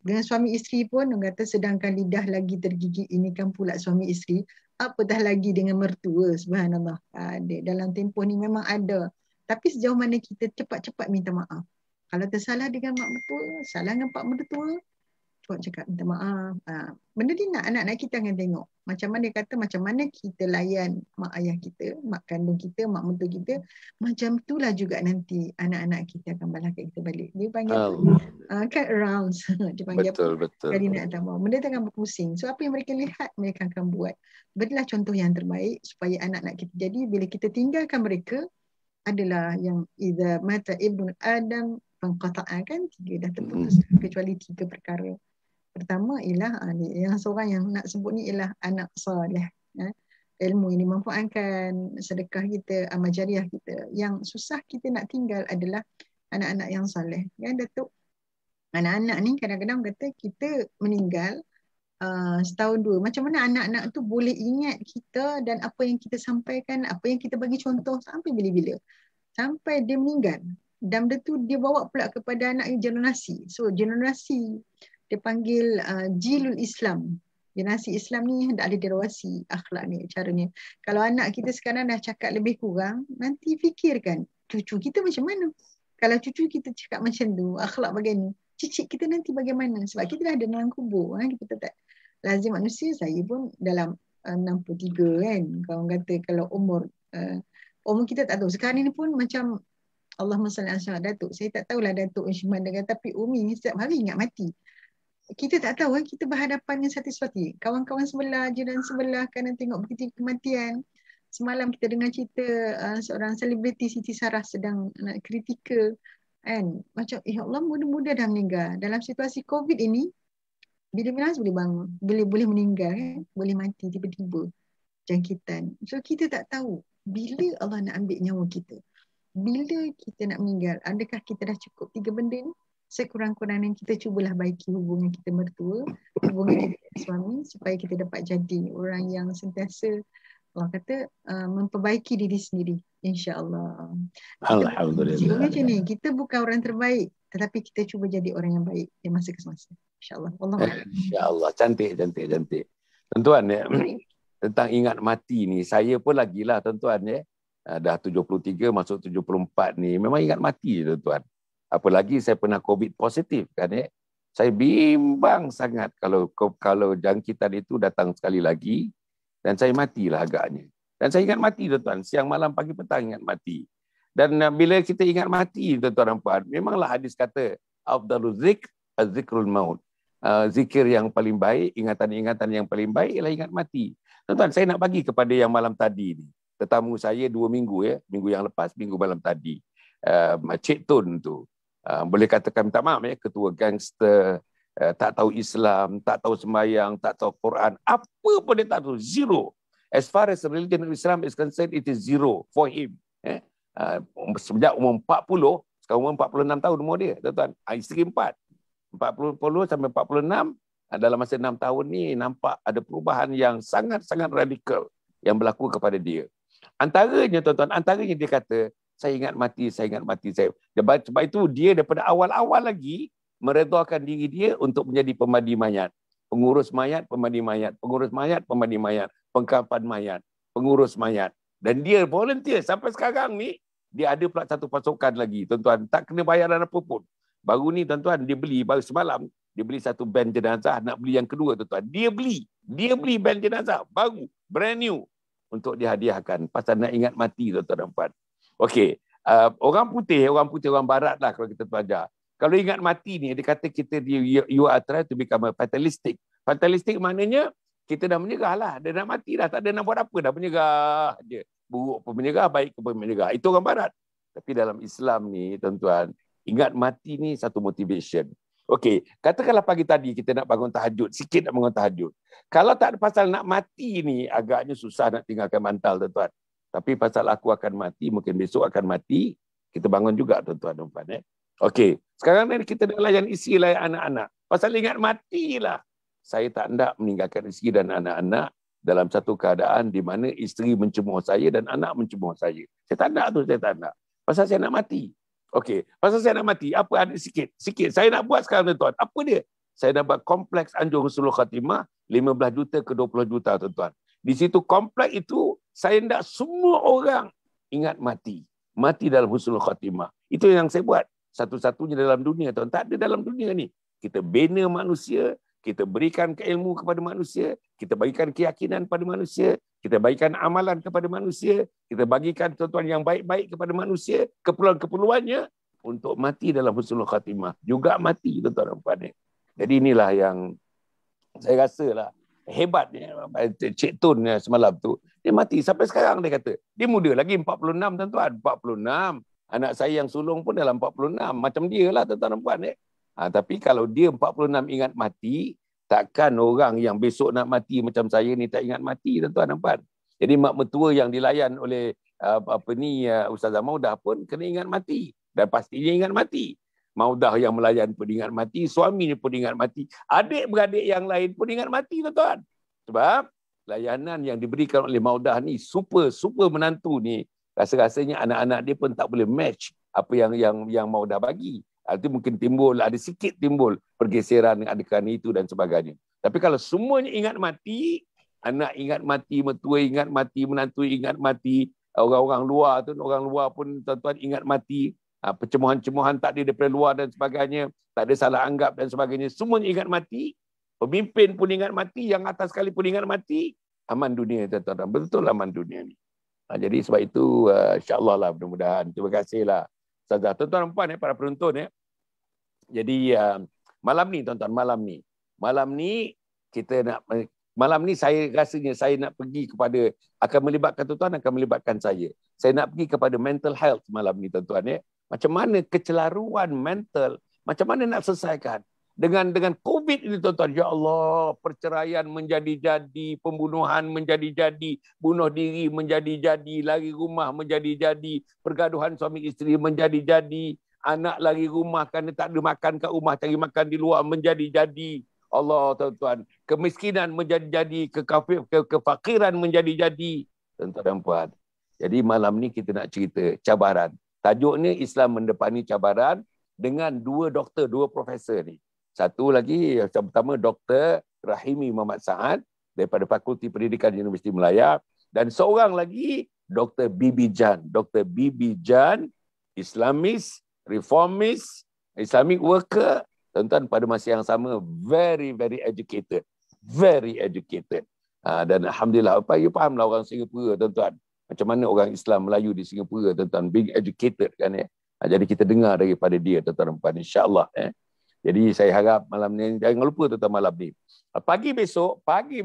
dengan suami isteri pun, orang kata sedangkan lidah lagi tergigit, ini kan pula suami isteri, apatah lagi dengan mertua, subhanallah. Dalam tempoh ni memang ada. Tapi sejauh mana kita cepat-cepat minta maaf. Kalau tersalah dengan mak mertua, salah dengan pak mertua, cepat cakap minta maaf. Benda ni anak-anak kita akan tengok. Macam mana dia kata, macam mana kita layan mak ayah kita, mak kandung kita, mak mentua kita. Macam itulah juga nanti anak-anak kita akan balas kat kita balik. Dia panggil cut around. Dia panggil betul. Kali nak tambah. Benda tu akan berpusing. So apa yang mereka lihat, mereka akan buat. Berilah contoh yang terbaik supaya anak-anak kita jadi, bila kita tinggalkan mereka, adalah yang idza mata ibnu Adam fanqata'a, kan, 3 dah terputus kecuali 3 perkara. Pertama ialah yang seorang yang nak sebut ni ialah anak soleh, ilmu yang dimanfaatkan, sedekah kita, amal jariah kita. Yang susah kita nak tinggal adalah anak-anak yang soleh, kan Datuk. Anak-anak ni kadang-kadang kata kita meninggal setahun 2, macam mana anak-anak tu boleh ingat kita dan apa yang kita sampaikan, apa yang kita bagi contoh sampai bila-bila, sampai dia meninggal. Dan benda tu dia bawa pula kepada anak generasi. So generasi dia panggil jilul Islam. Generasi Islam ni hendak ada dirawasi akhlak ni, caranya. Kalau anak kita sekarang dah cakap lebih kurang, nanti fikirkan cucu kita macam mana. Kalau cucu kita cakap macam tu, akhlak bagaimana, cicit kita nanti bagaimana. Sebab kita dah ada dalam kubur, kita tak lazim manusia. Saya pun dalam 63 kan. Kalau kata kalau umur kita tak tahu. Sekarang ni pun macam Allahumma salli ala Datuk. Saya tak tahulah Datuk Ishman dengan, tapi Umi ni setiap hari ingat mati. Kita tak tahu kita berhadapan dengan satu-satu. Kawan-kawan sebelah, jiran sebelah kadang tengok begitu kematian. Semalam kita dengar cerita seorang selebriti Siti Sarah sedang kritikal, kan. Macam ya Allah, muda-muda dah meninggal. Dalam situasi COVID ini, bila-bila boleh bangun, boleh meninggal, kan? Boleh mati tiba-tiba jangkitan. So kita tak tahu bila Allah nak ambil nyawa kita. Bila kita nak meninggal, adakah kita dah cukup 3 benda ni? Sekurang-kurangnya kita cubalah baiki hubungan kita mertua, hubungan kita dengan suami, supaya kita dapat jadi orang yang sentiasa, Allah kata, memperbaiki diri sendiri, insya-Allah. Alhamdulillah. Macam ni, kita bukan orang terbaik, tetapi kita cuba jadi orang yang baik di masa ke masa, insya-Allah. Insya-Allah. Cantik. Tuan-tuan ya, tentang ingat mati ni, saya pun lagilah tuan-tuan ya. Dah 73 masuk 74 ni, memang ingat mati tuan-tuan. Apalagi saya pernah COVID positif kan ya. Saya bimbang sangat kalau jangkitan itu datang sekali lagi dan saya matilah agaknya. Dan saya ingat mati tuan-tuan, siang malam pagi petang ingat mati. Dan bila kita ingat mati tuan-tuan dan puan, memanglah hadis kata afdaluz zikr az-zikrul maut. Zikir yang paling baik, ingatan-ingatan yang paling baik ialah ingat mati. Tuan-tuan, saya nak bagi kepada yang malam tadi ni. Tetamu saya 2 minggu ya, minggu yang lepas, minggu malam tadi. Cik Tun tu. Boleh katakan minta maaf ya, ketua gangster, tak tahu Islam, tak tahu sembahyang, tak tahu Quran, apa pun dia tak tahu, zero. As far as religion of Islam is concerned, it is zero for him. Sejak umur 40, sekarang umur 46 tahun umur dia, tuan-tuan. Isteri 4, 40 sampai 46, dalam masa 6 tahun ni nampak ada perubahan yang sangat-sangat radikal yang berlaku kepada dia. Antaranya tuan-tuan, dia kata, saya ingat mati. Sebab itu dia daripada awal-awal lagi meredakan diri dia untuk menjadi pemandi mayat. Pengurus mayat, pemandi mayat. Pengurus mayat, pemandi mayat. Pengkapan mayat. Pengurus mayat. Dan dia volunteer sampai sekarang ni, dia ada pula satu pasukan lagi. Tuan-tuan, tak kena bayaran apa pun. Baru ni tuan-tuan, baru semalam, dia beli satu band jenazah, nak beli yang kedua tuan-tuan. Dia beli band jenazah, baru, brand new. Untuk dihadiahkan. Pasal nak ingat mati tuan-tuan dan puan. Okey, orang putih, orang barat lah kalau kita belajar. Kalau ingat mati ni, dia kata kita, you are trying to become a fatalistic. Fatalistic maknanya, kita dah menyerah lah. Dia dah mati dah, tak ada nak buat apa, dah menyerah je. Buruk pun menyerah, baik pun menyerah. Itu orang barat. Tapi dalam Islam ni, tuan-tuan, ingat mati ni satu motivation. Okey, katakanlah pagi tadi kita nak bangun tahajud, sikit nak bangun tahajud. Kalau tak ada pasal nak mati ni, agaknya susah nak tinggalkan bantal, tuan-tuan. Tapi pasal aku akan mati, mungkin besok akan mati, kita bangun juga, tuan-tuan. Okey, sekarang ni kita nak layan isteri, layan anak-anak. Pasal ingat matilah. Saya tak nak meninggalkan isteri dan anak-anak dalam satu keadaan di mana isteri mencemooh saya dan anak mencemooh saya. Saya tak nak tu, saya tak nak. Pasal saya nak mati. Okey, pasal saya nak mati, apa ada sikit. Saya nak buat sekarang, tuan-tuan. Apa dia? Saya nak buat kompleks Anjur Husnul Khatimah, 15 juta ke 20 juta, tuan-tuan. Di situ kompleks itu, saya nak semua orang ingat mati. Mati dalam Husnul Khatimah. Itu yang saya buat. Satu-satunya dalam dunia, tuan. Tak ada dalam dunia ni. Kita bina manusia, kita berikan ilmu kepada manusia, kita bagikan keyakinan kepada manusia, kita bagikan amalan kepada manusia, kita bagikan tuan-tuan yang baik-baik kepada manusia, keperluan-keperluannya untuk mati dalam Husnul Khatimah. Juga mati, tuan-tuan. Jadi inilah yang saya rasa lah hebatnya Cik Tun semalam tu. Dia mati sampai sekarang, dia kata. Dia muda lagi, 46, tuan-tuan. 46. Anak saya yang sulung pun dalam 46. Macam dia lah, tuan-tuan. Tapi kalau dia 46 ingat mati, takkan orang yang besok nak mati macam saya ni tak ingat mati, tuan-tuan. Jadi mak mertua yang dilayan oleh Ustazah Maudah pun kena ingat mati. Dan pastinya ingat mati. Maudah yang melayan pun ingat mati, suaminya pun ingat mati, adik-beradik yang lain pun ingat mati, tuan-tuan. Sebab layanan yang diberikan oleh Maudah ni super menantu ni, rasa-rasanya anak-anak dia pun tak boleh match apa yang Maudah bagi. Itu mungkin ada sikit timbul pergeseran adegan itu dan sebagainya. Tapi kalau semuanya ingat mati, anak ingat mati, mertua ingat mati, menantu ingat mati, orang luar pun tuan-tuan ingat mati, percemohan-cemohan tak ada daripada luar dan sebagainya, tak ada salah anggap dan sebagainya, semuanya ingat mati, pemimpin pun ingat mati, yang atas sekali pun ingat mati, aman dunia, tuan-tuan. Betul aman dunia ni. Jadi sebab itu insya-Allah lah, mudah-mudahan. Terima kasihlah Ustazah. Tuan-tuan dan puan, para penonton. Jadi malam ni, tuan-tuan, malam ni kita nak, malam ni saya rasanya saya nak pergi kepada, akan melibatkan tuan-tuan, akan melibatkan saya. Saya nak pergi kepada mental health malam ni, tuan-tuan. Macam mana kecelaruan mental, macam mana nak selesaikan. Dengan COVID ini, tuan-tuan, ya Allah, perceraian menjadi-jadi, pembunuhan menjadi-jadi, bunuh diri menjadi-jadi, lari rumah menjadi-jadi, pergaduhan suami isteri menjadi-jadi, anak lari rumah kerana tak ada makan kat rumah, cari makan di luar menjadi-jadi. Allah, tuan-tuan, kemiskinan menjadi-jadi, kefakiran menjadi-jadi, tuan-tuan dan puan. Jadi malam ni kita nak cerita cabaran. Tajuknya Islam Mendepani Cabaran dengan dua doktor, dua profesor ni. Satu lagi, yang pertama Dr. Rahimi Muhammad Saad daripada Fakulti Pendidikan Universiti Melaya, dan seorang lagi Dr. Bibi Jan. Dr. Bibi Jan, Islamis, reformis, Islamic worker, tuan-tuan, pada masa yang sama very educated. Very educated. Dan alhamdulillah, you fahamlah orang Singapura, tuan-tuan. Macam mana orang Islam Melayu di Singapura, tuan-tuan, being educated kan. Jadi kita dengar daripada dia, tuan-tuan, insya-Allah. Jadi saya harap malam ni, jangan lupa tuan-tuan, malam ni. Pagi besok, pagi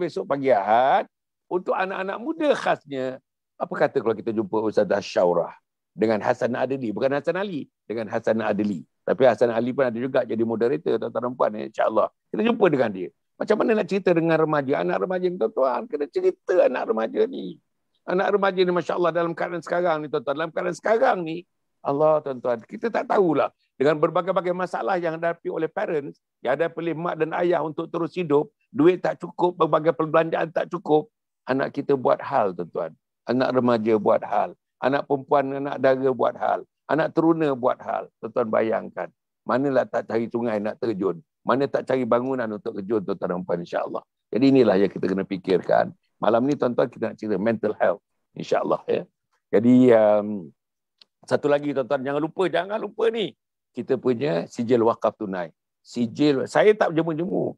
Ahad, untuk anak-anak muda khasnya, apa kata kalau kita jumpa Ustazah Syaurah dengan Hasan Adli, bukan Hasan Ali, dengan Hasan Adli. Tapi Hasan Ali pun ada juga jadi moderator, tuan-tuan dan puan, insya-Allah. Kita jumpa dengan dia. Macam mana nak cerita dengan remaja, anak remaja ni, tuan-tuan, kena cerita anak remaja ni. Anak remaja ni, masya-Allah, dalam keadaan sekarang ni, tuan-tuan, dalam keadaan sekarang ni, Allah, tuan-tuan, kita tak tahulah. Dengan berbagai-bagai masalah yang dihadapi oleh parents, yang ada oleh mak dan ayah untuk terus hidup, duit tak cukup, berbagai perbelanjaan tak cukup, anak kita buat hal, tuan-tuan. Anak remaja buat hal. Anak perempuan, anak dara buat hal. Anak teruna buat hal. Tuan-tuan bayangkan. Manalah tak cari sungai nak terjun. Mana tak cari bangunan untuk terjun, tuan-tuan dan puan, insya-Allah. Jadi inilah yang kita kena fikirkan. Malam ni, tuan-tuan, kita nak cerita mental health. InsyaAllah. Jadi, satu lagi, tuan-tuan, jangan lupa ni. Kita punya sijil wakaf tunai. Sijil, saya tak jemu-jemu.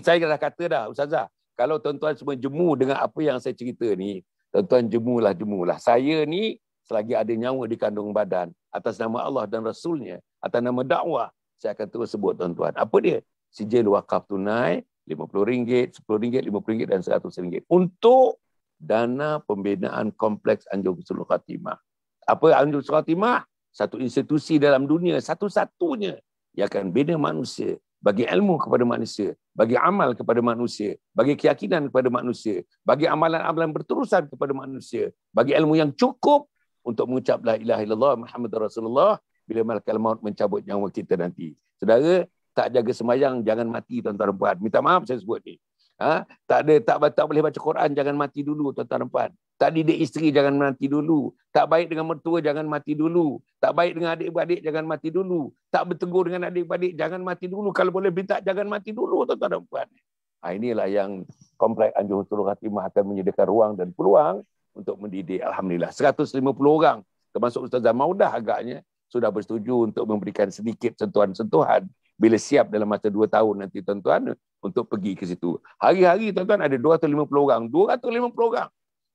Saya dah kata dah, Ustazah, kalau tuan-tuan semua jemu dengan apa yang saya cerita ni, tuan-tuan jemulah. Saya ni, selagi ada nyawa di kandung badan, atas nama Allah dan Rasulnya, atas nama dakwah, saya akan terus sebut, tuan-tuan. Apa dia? Sijil wakaf tunai, RM50, RM10, RM50 dan RM100. Untuk dana pembinaan kompleks Anjur Husnul Khatimah. Apa Anjur Husnul Khatimah? satu institusi dalam dunia satu-satunya yang akan bina manusia, bagi ilmu kepada manusia, bagi amal kepada manusia, bagi keyakinan kepada manusia, bagi amalan-amalan berterusan kepada manusia, bagi ilmu yang cukup untuk mengucap la ilaha illallah Muhammad Rasulullah bila malakal maut mencabut nyawa kita nanti. Saudara, tak jaga sembahyang jangan mati tuan-tuan dan puan. Minta maaf saya sebut ni. Tak boleh baca Quran jangan mati dulu tuan-tuan dan puan. Tak didik isteri jangan mati dulu. Tak baik dengan mertua jangan mati dulu. Tak baik dengan adik-beradik jangan mati dulu. Tak bertegur dengan adik-beradik jangan mati dulu. Kalau boleh minta jangan mati dulu tuan-tuan dan puan. Inilah yang Kompleks Anjung Husnul Khatimah akan menyediakan ruang dan peluang untuk mendidik. Alhamdulillah 150 orang termasuk Ustazah Maudah agaknya sudah bersetuju untuk memberikan sedikit sentuhan-sentuhan bila siap dalam masa 2 tahun nanti tuan-tuan untuk pergi ke situ. Hari-hari tuan-tuan ada 250 orang. 250 orang.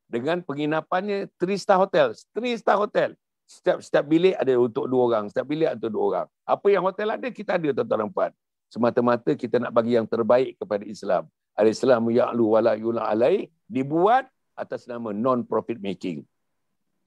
Dengan penginapannya 3-star hotel. 3-star hotel. Setiap bilik ada untuk 2 orang. Setiap bilik untuk 2 orang. Apa yang hotel ada, kita ada tuan-tuan dan puan. Semata-mata kita nak bagi yang terbaik kepada Islam. Al-Islamu ya'lu wa la yula alai dibuat atas nama non-profit making.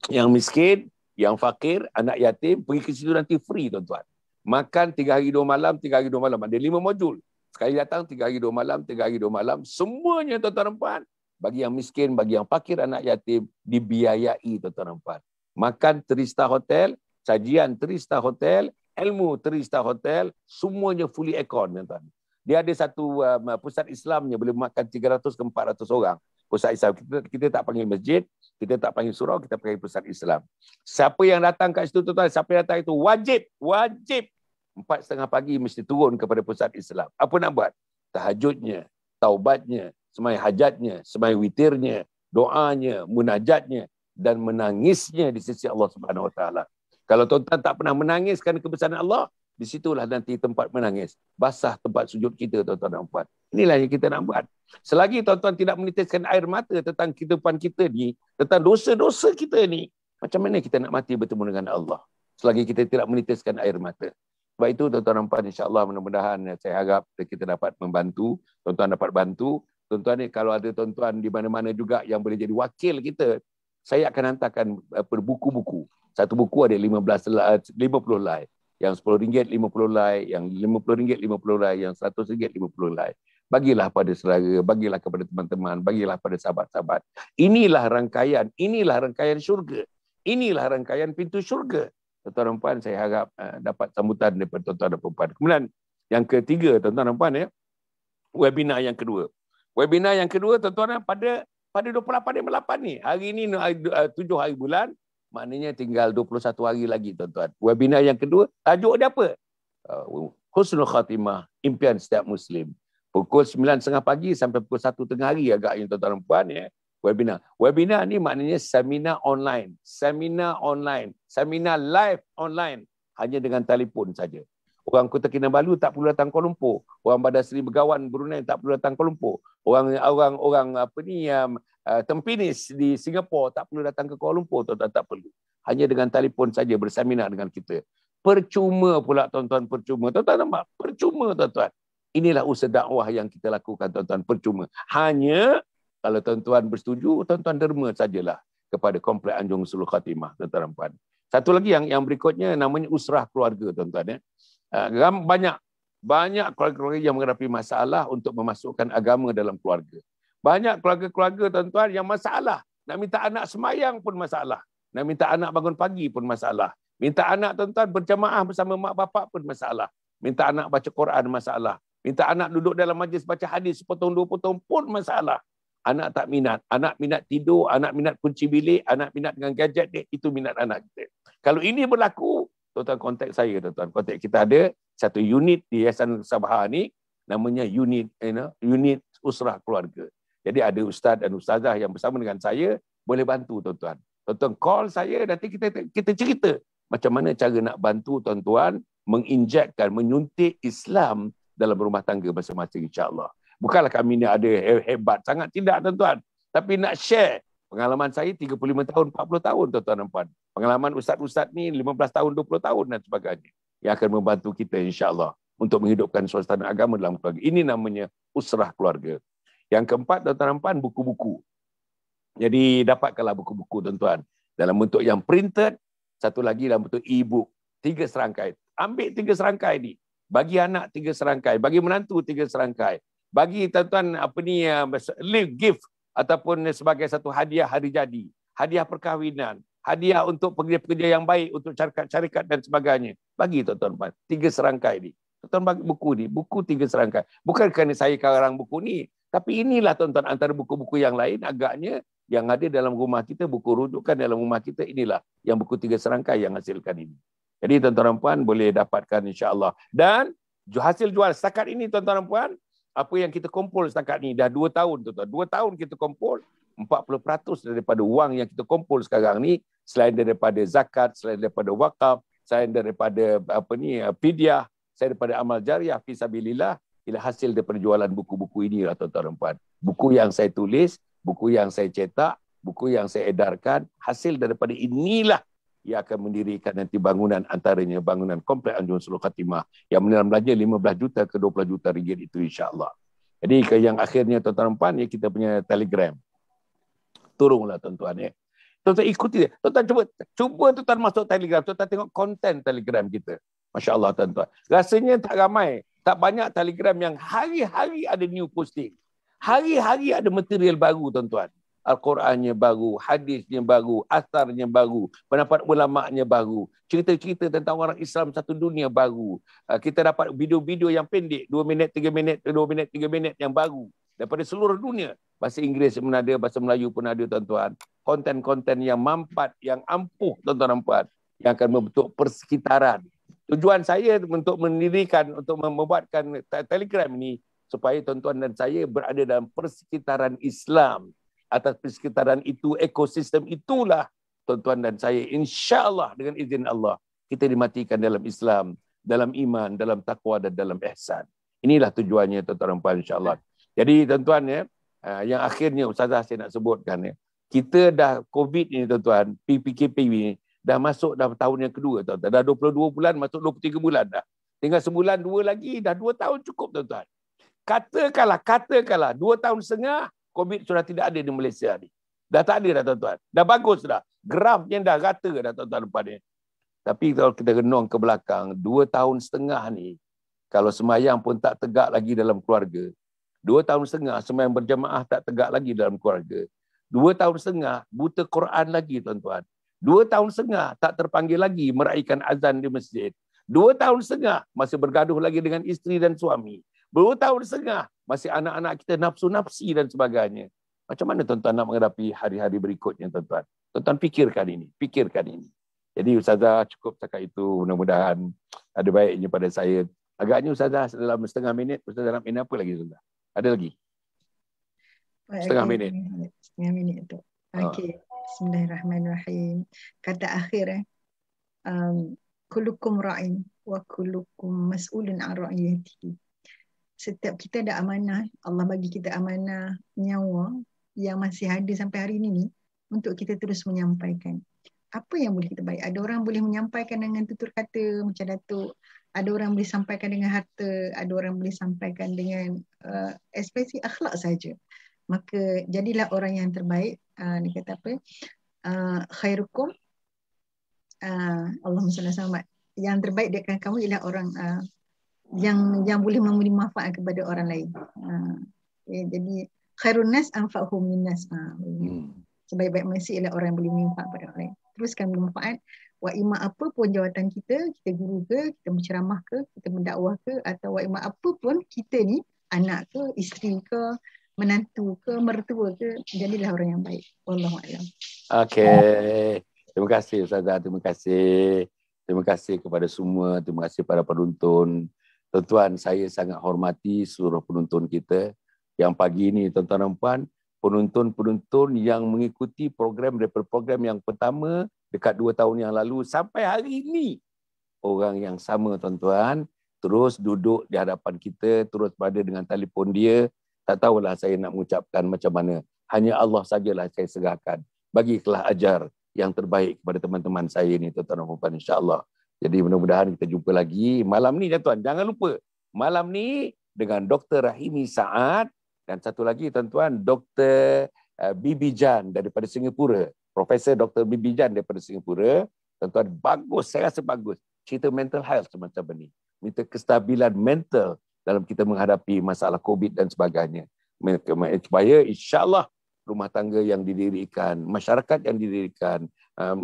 Yang miskin, yang fakir, anak yatim, pergi ke situ nanti free tuan-tuan. Makan 3 hari 2 malam, 3 hari 2 malam. Ada 5 modul. Sekali datang 3 hari 2 malam, 3 hari 2 malam. Semuanya tuan-tuan dan puan. Bagi yang miskin, bagi yang fakir, anak yatim, dibiayai tuan-tuan dan puan. Makan 3-star hotel, sajian 3-star hotel, ilmu 3-star hotel, semuanya fully account tuan-tuan. Dia ada satu pusat Islamnya, boleh makan 300 ke 400 orang. Pusat Islam, kita tak panggil masjid, kita tak panggil surau, kita panggil pusat Islam. Siapa yang datang kat situ tuan-tuan, siapa yang datang itu wajib 4:30 pagi mesti turun kepada pusat Islam. Apa nak buat? Tahajudnya, taubatnya, sembahyang hajatnya, sembahyang witirnya, doanya, munajatnya dan menangisnya di sisi Allah Subhanahu Wa Taala. Kalau tuan-tuan tak pernah menangis kerana kebesaran Allah, di situlah nanti tempat menangis. Basah tempat sujud kita tuan-tuan dan puan. Inilah yang kita nak buat. Selagi tuan-tuan tidak menitiskan air mata tentang kehidupan kita ni, tentang dosa-dosa kita ni, macam mana kita nak mati bertemu dengan Allah? Selagi kita tidak menitiskan air mata. Sebab itu tuan-tuan dan puan, insya-Allah mudah-mudahan saya harap kita dapat membantu, tuan-tuan dapat bantu. Tuan-tuan ni kalau ada tuan-tuan di mana-mana juga yang boleh jadi wakil kita, saya akan hantarkan buku-buku. Satu buku ada 50 lay. Yang RM10 50 lay, yang RM50 50 lay, yang RM100 50 lay. Bagilah pada saudara, bagilah kepada teman-teman, bagilah pada sahabat-sahabat. Inilah rangkaian syurga. Inilah rangkaian pintu syurga. Tuan-tuan dan puan, saya harap dapat sambutan daripada tuan-tuan dan puan. Kemudian yang ketiga, tuan-tuan dan puan, webinar yang kedua. Webinar yang kedua tuan-tuan pada 28/8 ni. Hari ini 7 hari bulan, maknanya tinggal 21 hari lagi tuan-tuan. Webinar yang kedua, tajuk dia apa? Husnul Khatimah, impian setiap Muslim. Pukul 9.30 pagi sampai pukul 1 tengah hari agaknya tuan-tuan dan puan webinar. Webinar ni maknanya seminar online. Seminar live online hanya dengan telefon saja. Orang Kota Kinabalu tak perlu datang Kuala Lumpur. Orang Bandar Seri Begawan Brunei tak perlu datang Kuala Lumpur. Orang Tempinis di Singapura tak perlu datang ke Kuala Lumpur, tuan-tuan, tak perlu. Hanya dengan telefon saja berseminar dengan kita. Percuma pula tuan-tuan, percuma. Tuan-tuan nampak? Percuma tuan-tuan. Inilah usaha dakwah yang kita lakukan tuan-tuan, percuma. Hanya kalau tuan-tuan bersetuju, tuan-tuan derma sajalah kepada Kompleks Anjung Husnul Khatimah, tuan-tuan dan puan. Satu lagi yang berikutnya namanya usrah keluarga tuan-tuan. Banyak keluarga-keluarga yang menghadapi masalah untuk memasukkan agama dalam keluarga. Banyak keluarga-keluarga tuan-tuan yang masalah. Nak minta anak semayang pun masalah. Nak minta anak bangun pagi pun masalah. Minta anak tuan-tuan berjamaah bersama mak bapak pun masalah. Minta anak baca Quran masalah. Minta anak duduk dalam majlis baca hadis sepotong 2 potong pun masalah. Anak tak minat. Anak minat tidur, anak minat kunci bilik, anak minat dengan gadget dia, itu minat anak kita. Kalau ini berlaku, tuan-tuan kontak saya tuan-tuan. Kontak kita ada satu unit di Yayasan Sabah ni, namanya unit usrah keluarga. Jadi ada ustaz dan ustazah yang bersama dengan saya boleh bantu tuan-tuan. Tuan-tuan call saya, nanti kita cerita macam mana cara nak bantu tuan-tuan menginjekkan, menyuntik Islam dalam rumah tangga masing-masing, insya-Allah. Bukanlah kami ni ada hebat sangat, tidak tuan-tuan. Tapi nak share pengalaman saya 35 tahun, 40 tahun tuan-tuan dan puan. Pengalaman ustaz-ustaz ni 15 tahun, 20 tahun dan sebagainya. Yang akan membantu kita insya-Allah untuk menghidupkan suasana agama dalam keluarga. Ini namanya usrah keluarga. Yang keempat tuan-tuan dan puan, buku-buku. Jadi dapatkanlah buku-buku tuan-tuan dalam bentuk yang printed Satu lagi dalam bentuk e-book. 3 serangkai. Ambil 3 serangkai ni. Bagi anak 3 serangkai. Bagi menantu 3 serangkai. Bagi tuan-tuan gift ataupun sebagai satu hadiah hari jadi. Hadiah perkahwinan. Hadiah untuk pekerja-pekerja yang baik. Untuk syarikat dan sebagainya. Bagi tuan-tuan 3 serangkai ni. Tuan-tuan bagi buku ni. Buku 3 serangkai. Bukan kerana saya karang buku ni. Tapi inilah tuan-tuan antara buku-buku yang lain agaknya yang ada dalam rumah kita, buku rujukan dalam rumah kita, inilah yang buku 3 serangkai yang hasilkan ini. Jadi tuan-tuan dan puan boleh dapatkan insya-Allah. Dan hasil jual setakat ini tuan-tuan dan puan, apa yang kita kumpul setakat ini dah 2 tahun tuan-tuan. 2 tahun kita kumpul 40% daripada wang yang kita kumpul sekarang ni, selain daripada zakat, selain daripada wakaf, selain daripada fidyah, selain daripada amal jariah fi sabilillah, ialah hasil daripada jualan buku-buku ini lah tuan-tuan dan puan. Buku yang saya tulis, buku yang saya cetak, buku yang saya edarkan, hasil daripada inilah ia akan mendirikan nanti bangunan, antaranya bangunan Komplek Anjuran Sulul Khatimah yang menelan belanja 15 juta ke 20 juta ringgit itu insya-Allah. Jadi yang akhirnya tuan-tuan dan puan, ya kita punya Telegram. Tolonglah tuan-tuan ya. Tuan-tuan ikuti. Tuan-tuan cuba tuan-tuan masuk Telegram, tuan-tuan tengok konten Telegram kita. Masya-Allah tuan-tuan. Rasanya tak ramai, tak banyak Telegram yang hari-hari ada new posting. Hari-hari ada material baru tuan-tuan. Al-Qurannya baru, hadisnya baru, asarnya baru, pendapat ulama'nya baru, cerita-cerita tentang orang Islam satu dunia baru. Kita dapat video-video yang pendek, 2 minit, 3 minit, 2 minit, 3 minit yang baru daripada seluruh dunia. Bahasa Inggeris pun ada, bahasa Melayu pun ada tuan-tuan. Konten-konten yang mampat, yang ampuh tuan-tuan dan puan, yang akan membentuk persekitaran. Tujuan saya untuk mendirikan, untuk membuatkan Telegram ini, supaya tuan-tuan dan saya berada dalam persekitaran Islam. Atas persekitaran itu, ekosistem itulah tuan-tuan dan saya, insya-Allah dengan izin Allah, kita dimatikan dalam Islam, dalam iman, dalam takwa dan dalam ihsan. Inilah tujuannya tuan-tuan dan puan insya-Allah. Jadi tuan-tuan ya, yang akhirnya Ustazah saya nak sebutkan ya, kita dah COVID ni tuan-tuan, PKP ni dah masuk dah tahun yang kedua tuan-tuan. Dah 22 bulan masuk 23 bulan dah. Tinggal sebulan 2 lagi, dah 2 tahun cukup tuan-tuan. Katakanlah 2 tahun setengah COVID sudah tidak ada di Malaysia ni. Dah tak ada dah tuan-tuan. Dah bagus dah. Grafnya dah rata dah tuan-tuan depan ni. Tapi kalau kita renung ke belakang, 2 tahun setengah ni, kalau semayang pun tak tegak lagi dalam keluarga. 2 tahun setengah semayang berjamaah tak tegak lagi dalam keluarga. 2 tahun setengah buta Quran lagi tuan-tuan. 2 tahun setengah tak terpanggil lagi meraihkan azan di masjid. 2 tahun setengah masih bergaduh lagi dengan isteri dan suami. 2 tahun setengah masih anak-anak kita nafsu-nafsi dan sebagainya. Macam mana tuan-tuan nak menghadapi hari-hari berikutnya tuan-tuan? Tuan-tuan fikirkan ini. Jadi Ustazah cukup cakap itu, mudah-mudahan ada baiknya pada saya. Agaknya Ustazah dalam setengah minit, Ustazah nak minit apa lagi Ustazah? Ada lagi? Setengah minit. Setengah minit tu. Okey. Bismillahirrahmanirrahim. Kata akhir kullukum ra'in wa kullukum mas'ulun 'an ra'iyatihi. Setiap kita ada amanah, Allah bagi kita amanah nyawa yang masih ada sampai hari ini untuk kita terus menyampaikan. Apa yang boleh kita baik? Ada orang boleh menyampaikan dengan tutur kata macam Datuk, ada orang boleh sampaikan dengan harta, ada orang boleh sampaikan dengan ekspresi akhlak saja. Maka jadilah orang yang terbaik. Dia kata apa? Khairukum Allahumma salli alaihi wasallam. Yang terbaik di kalangan kamu ialah orang yang boleh memberi manfaat kepada orang lain. Jadi khairun nas anfa'uhum minnas. Sebaik-baik manusia ialah orang yang boleh memberi manfaat kepada orang lain. Teruskan bermanfaat. Wa ima apa pun jawatan kita guru ke, kita berceramah ke, kita mendakwah ke, atau wa ima apa pun kita ni, anak ke, isteri ke, menantu ke, mertua ke, jadilah orang yang baik. Wallahu a'lam. Okey. Terima kasih Ustazah, terima kasih. Terima kasih kepada semua, terima kasih para penonton. Tuan-tuan, saya sangat hormati seluruh penonton kita yang pagi ini, tuan-tuan dan puan, penonton-penonton yang mengikuti program daripada program yang pertama dekat 2 tahun yang lalu sampai hari ini. Orang yang sama tuan-tuan, terus duduk di hadapan kita, terus berada dengan telefon dia. Tak tahulah saya nak mengucapkan macam mana. Hanya Allah sajalah saya serahkan. Bagilah ajar yang terbaik kepada teman-teman saya ni tuan-tuan dan puan insya-Allah. Jadi mudah-mudahan kita jumpa lagi malam ni tuan-tuan. Jangan lupa malam ni dengan Dr. Rahimi Saad dan satu lagi tuan-tuan Dr. Bibi Jan daripada Singapura. Profesor Dr. Bibi Jan daripada Singapura. Tuan-tuan, bagus, saya rasa bagus. Cerita mental health semacam ini. Minta kestabilan mental dalam kita menghadapi masalah COVID dan sebagainya. Supaya insya-Allah rumah tangga yang didirikan, masyarakat yang didirikan,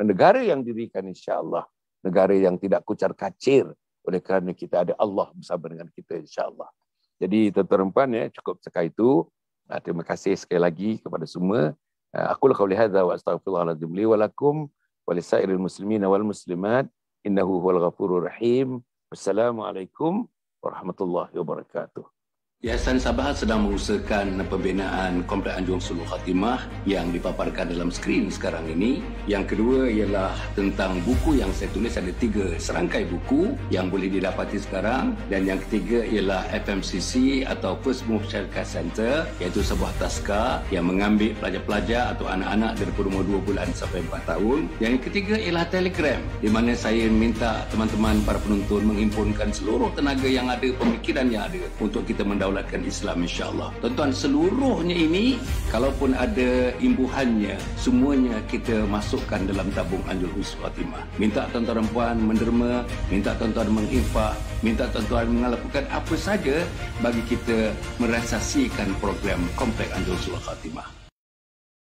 negara yang didirikan insya-Allah negara yang tidak kucar-kacir oleh kerana kita ada Allah bersama dengan kita insya-Allah. Jadi tuan-tuan dan puan, cukup sekali itu. Terima kasih sekali lagi kepada semua. Aku qauli hadza wa astaghfirullahalazim li wa lakum wa lisairil muslimin wal muslimat innahu huwal ghafurur rahim. Wassalamualaikum warahmatullahi wabarakatuh. Yayasan Sabah sedang mengusahakan pembinaan Komplek Anjung Sulul Khatimah yang dipaparkan dalam skrin sekarang ini. Yang kedua ialah tentang buku yang saya tulis, ada 3 serangkai buku yang boleh didapati sekarang. Dan yang ketiga ialah FMCC atau First Move Child Care Center, iaitu sebuah taska yang mengambil pelajar-pelajar atau anak-anak daripada umur 2 bulan sampai 4 tahun. Yang ketiga ialah Telegram, di mana saya minta teman-teman para penonton menghimpunkan seluruh tenaga yang ada, pemikiran yang ada untuk kita mendaulatkan Islam insya-Allah. Tuan-tuan, seluruhnya ini kalaupun ada imbuhannya, semuanya kita masukkan dalam tabung Anjung Sulul Khatimah. Minta tuan-tuan dan puan menderma, minta tuan-tuan menginfak, minta tuan-tuan melakukan apa saja bagi kita merealisasikan program Komplek Anjung Sulul Khatimah.